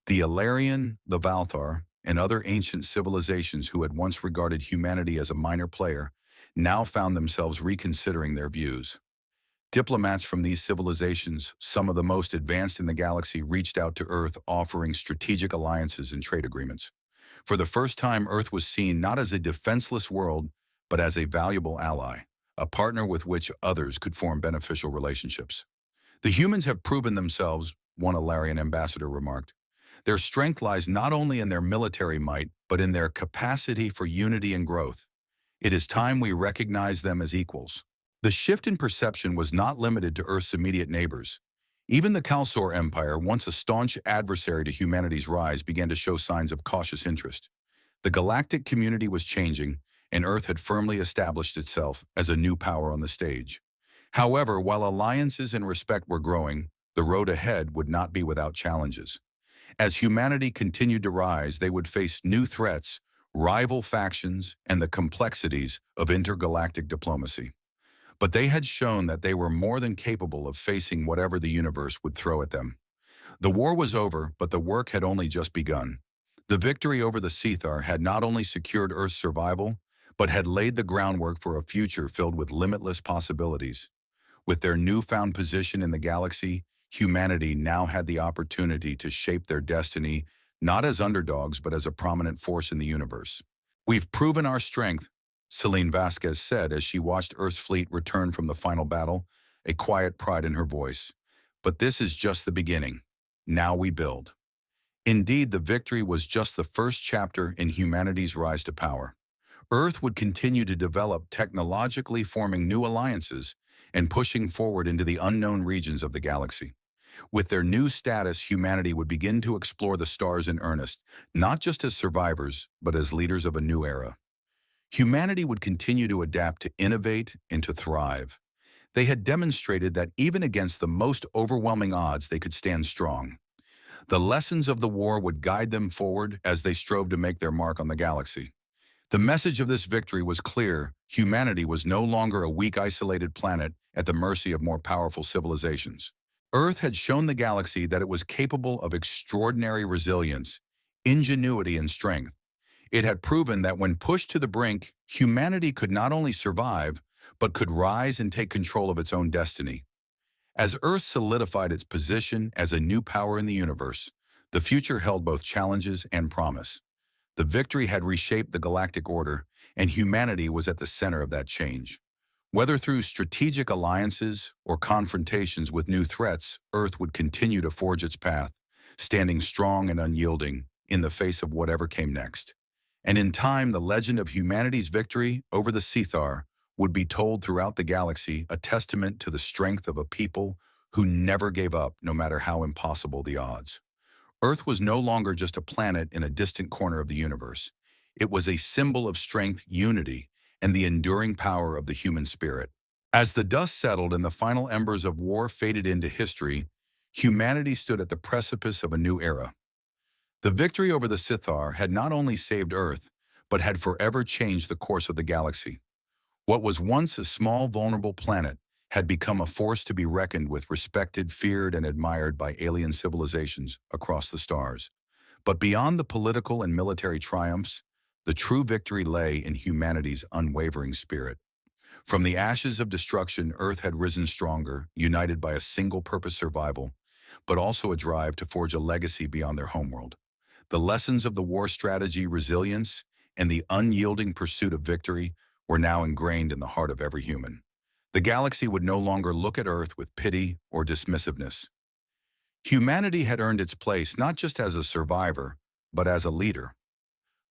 The Alarian, the Valthar, and other ancient civilizations who had once regarded humanity as a minor player now found themselves reconsidering their views. Diplomats from these civilizations, some of the most advanced in the galaxy, reached out to Earth offering strategic alliances and trade agreements. For the first time, Earth was seen not as a defenseless world, but as a valuable ally, a partner with which others could form beneficial relationships. The humans have proven themselves, one Alarian ambassador remarked. Their strength lies not only in their military might, but in their capacity for unity and growth. It is time we recognize them as equals. The shift in perception was not limited to Earth's immediate neighbors. Even the Kalsor Empire, once a staunch adversary to humanity's rise, began to show signs of cautious interest. The galactic community was changing, and Earth had firmly established itself as a new power on the stage. However, while alliances and respect were growing, the road ahead would not be without challenges. As humanity continued to rise, they would face new threats, rival factions, and the complexities of intergalactic diplomacy. But they had shown that they were more than capable of facing whatever the universe would throw at them. The war was over, but the work had only just begun. The victory over the Sithar had not only secured Earth's survival, but had laid the groundwork for a future filled with limitless possibilities. With their newfound position in the galaxy, humanity now had the opportunity to shape their destiny, not as underdogs, but as a prominent force in the universe. "We've proven our strength," Celine Vasquez said as she watched Earth's fleet return from the final battle, a quiet pride in her voice. "But this is just the beginning. Now we build." Indeed, the victory was just the first chapter in humanity's rise to power. Earth would continue to develop technologically, forming new alliances and pushing forward into the unknown regions of the galaxy. With their new status, humanity would begin to explore the stars in earnest, not just as survivors, but as leaders of a new era. Humanity would continue to adapt, to innovate, and to thrive. They had demonstrated that even against the most overwhelming odds, they could stand strong. The lessons of the war would guide them forward as they strove to make their mark on the galaxy. The message of this victory was clear: humanity was no longer a weak, isolated planet at the mercy of more powerful civilizations. Earth had shown the galaxy that it was capable of extraordinary resilience, ingenuity, and strength. It had proven that when pushed to the brink, humanity could not only survive, but could rise and take control of its own destiny. As Earth solidified its position as a new power in the universe, the future held both challenges and promise. The victory had reshaped the galactic order, and humanity was at the center of that change. Whether through strategic alliances or confrontations with new threats, Earth would continue to forge its path, standing strong and unyielding in the face of whatever came next. And in time, the legend of humanity's victory over the Sithar would be told throughout the galaxy, a testament to the strength of a people who never gave up, no matter how impossible the odds. Earth was no longer just a planet in a distant corner of the universe. It was a symbol of strength, unity, and the enduring power of the human spirit. As the dust settled and the final embers of war faded into history, humanity stood at the precipice of a new era. The victory over the Sithar had not only saved Earth, but had forever changed the course of the galaxy. What was once a small, vulnerable planet had become a force to be reckoned with, respected, feared, and admired by alien civilizations across the stars. But beyond the political and military triumphs, the true victory lay in humanity's unwavering spirit. From the ashes of destruction, Earth had risen stronger, united by a single-purpose survival, but also a drive to forge a legacy beyond their homeworld. The lessons of the war strategy, resilience, and the unyielding pursuit of victory were now ingrained in the heart of every human. The galaxy would no longer look at Earth with pity or dismissiveness. Humanity had earned its place not just as a survivor, but as a leader.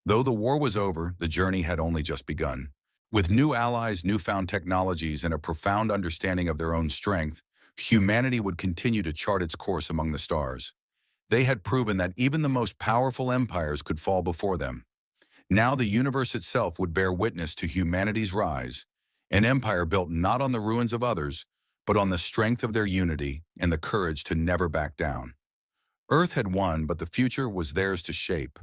Though the war was over, the journey had only just begun. With new allies, newfound technologies, and a profound understanding of their own strength, humanity would continue to chart its course among the stars. They had proven that even the most powerful empires could fall before them. Now the universe itself would bear witness to humanity's rise, an empire built not on the ruins of others, but on the strength of their unity and the courage to never back down. Earth had won, but the future was theirs to shape.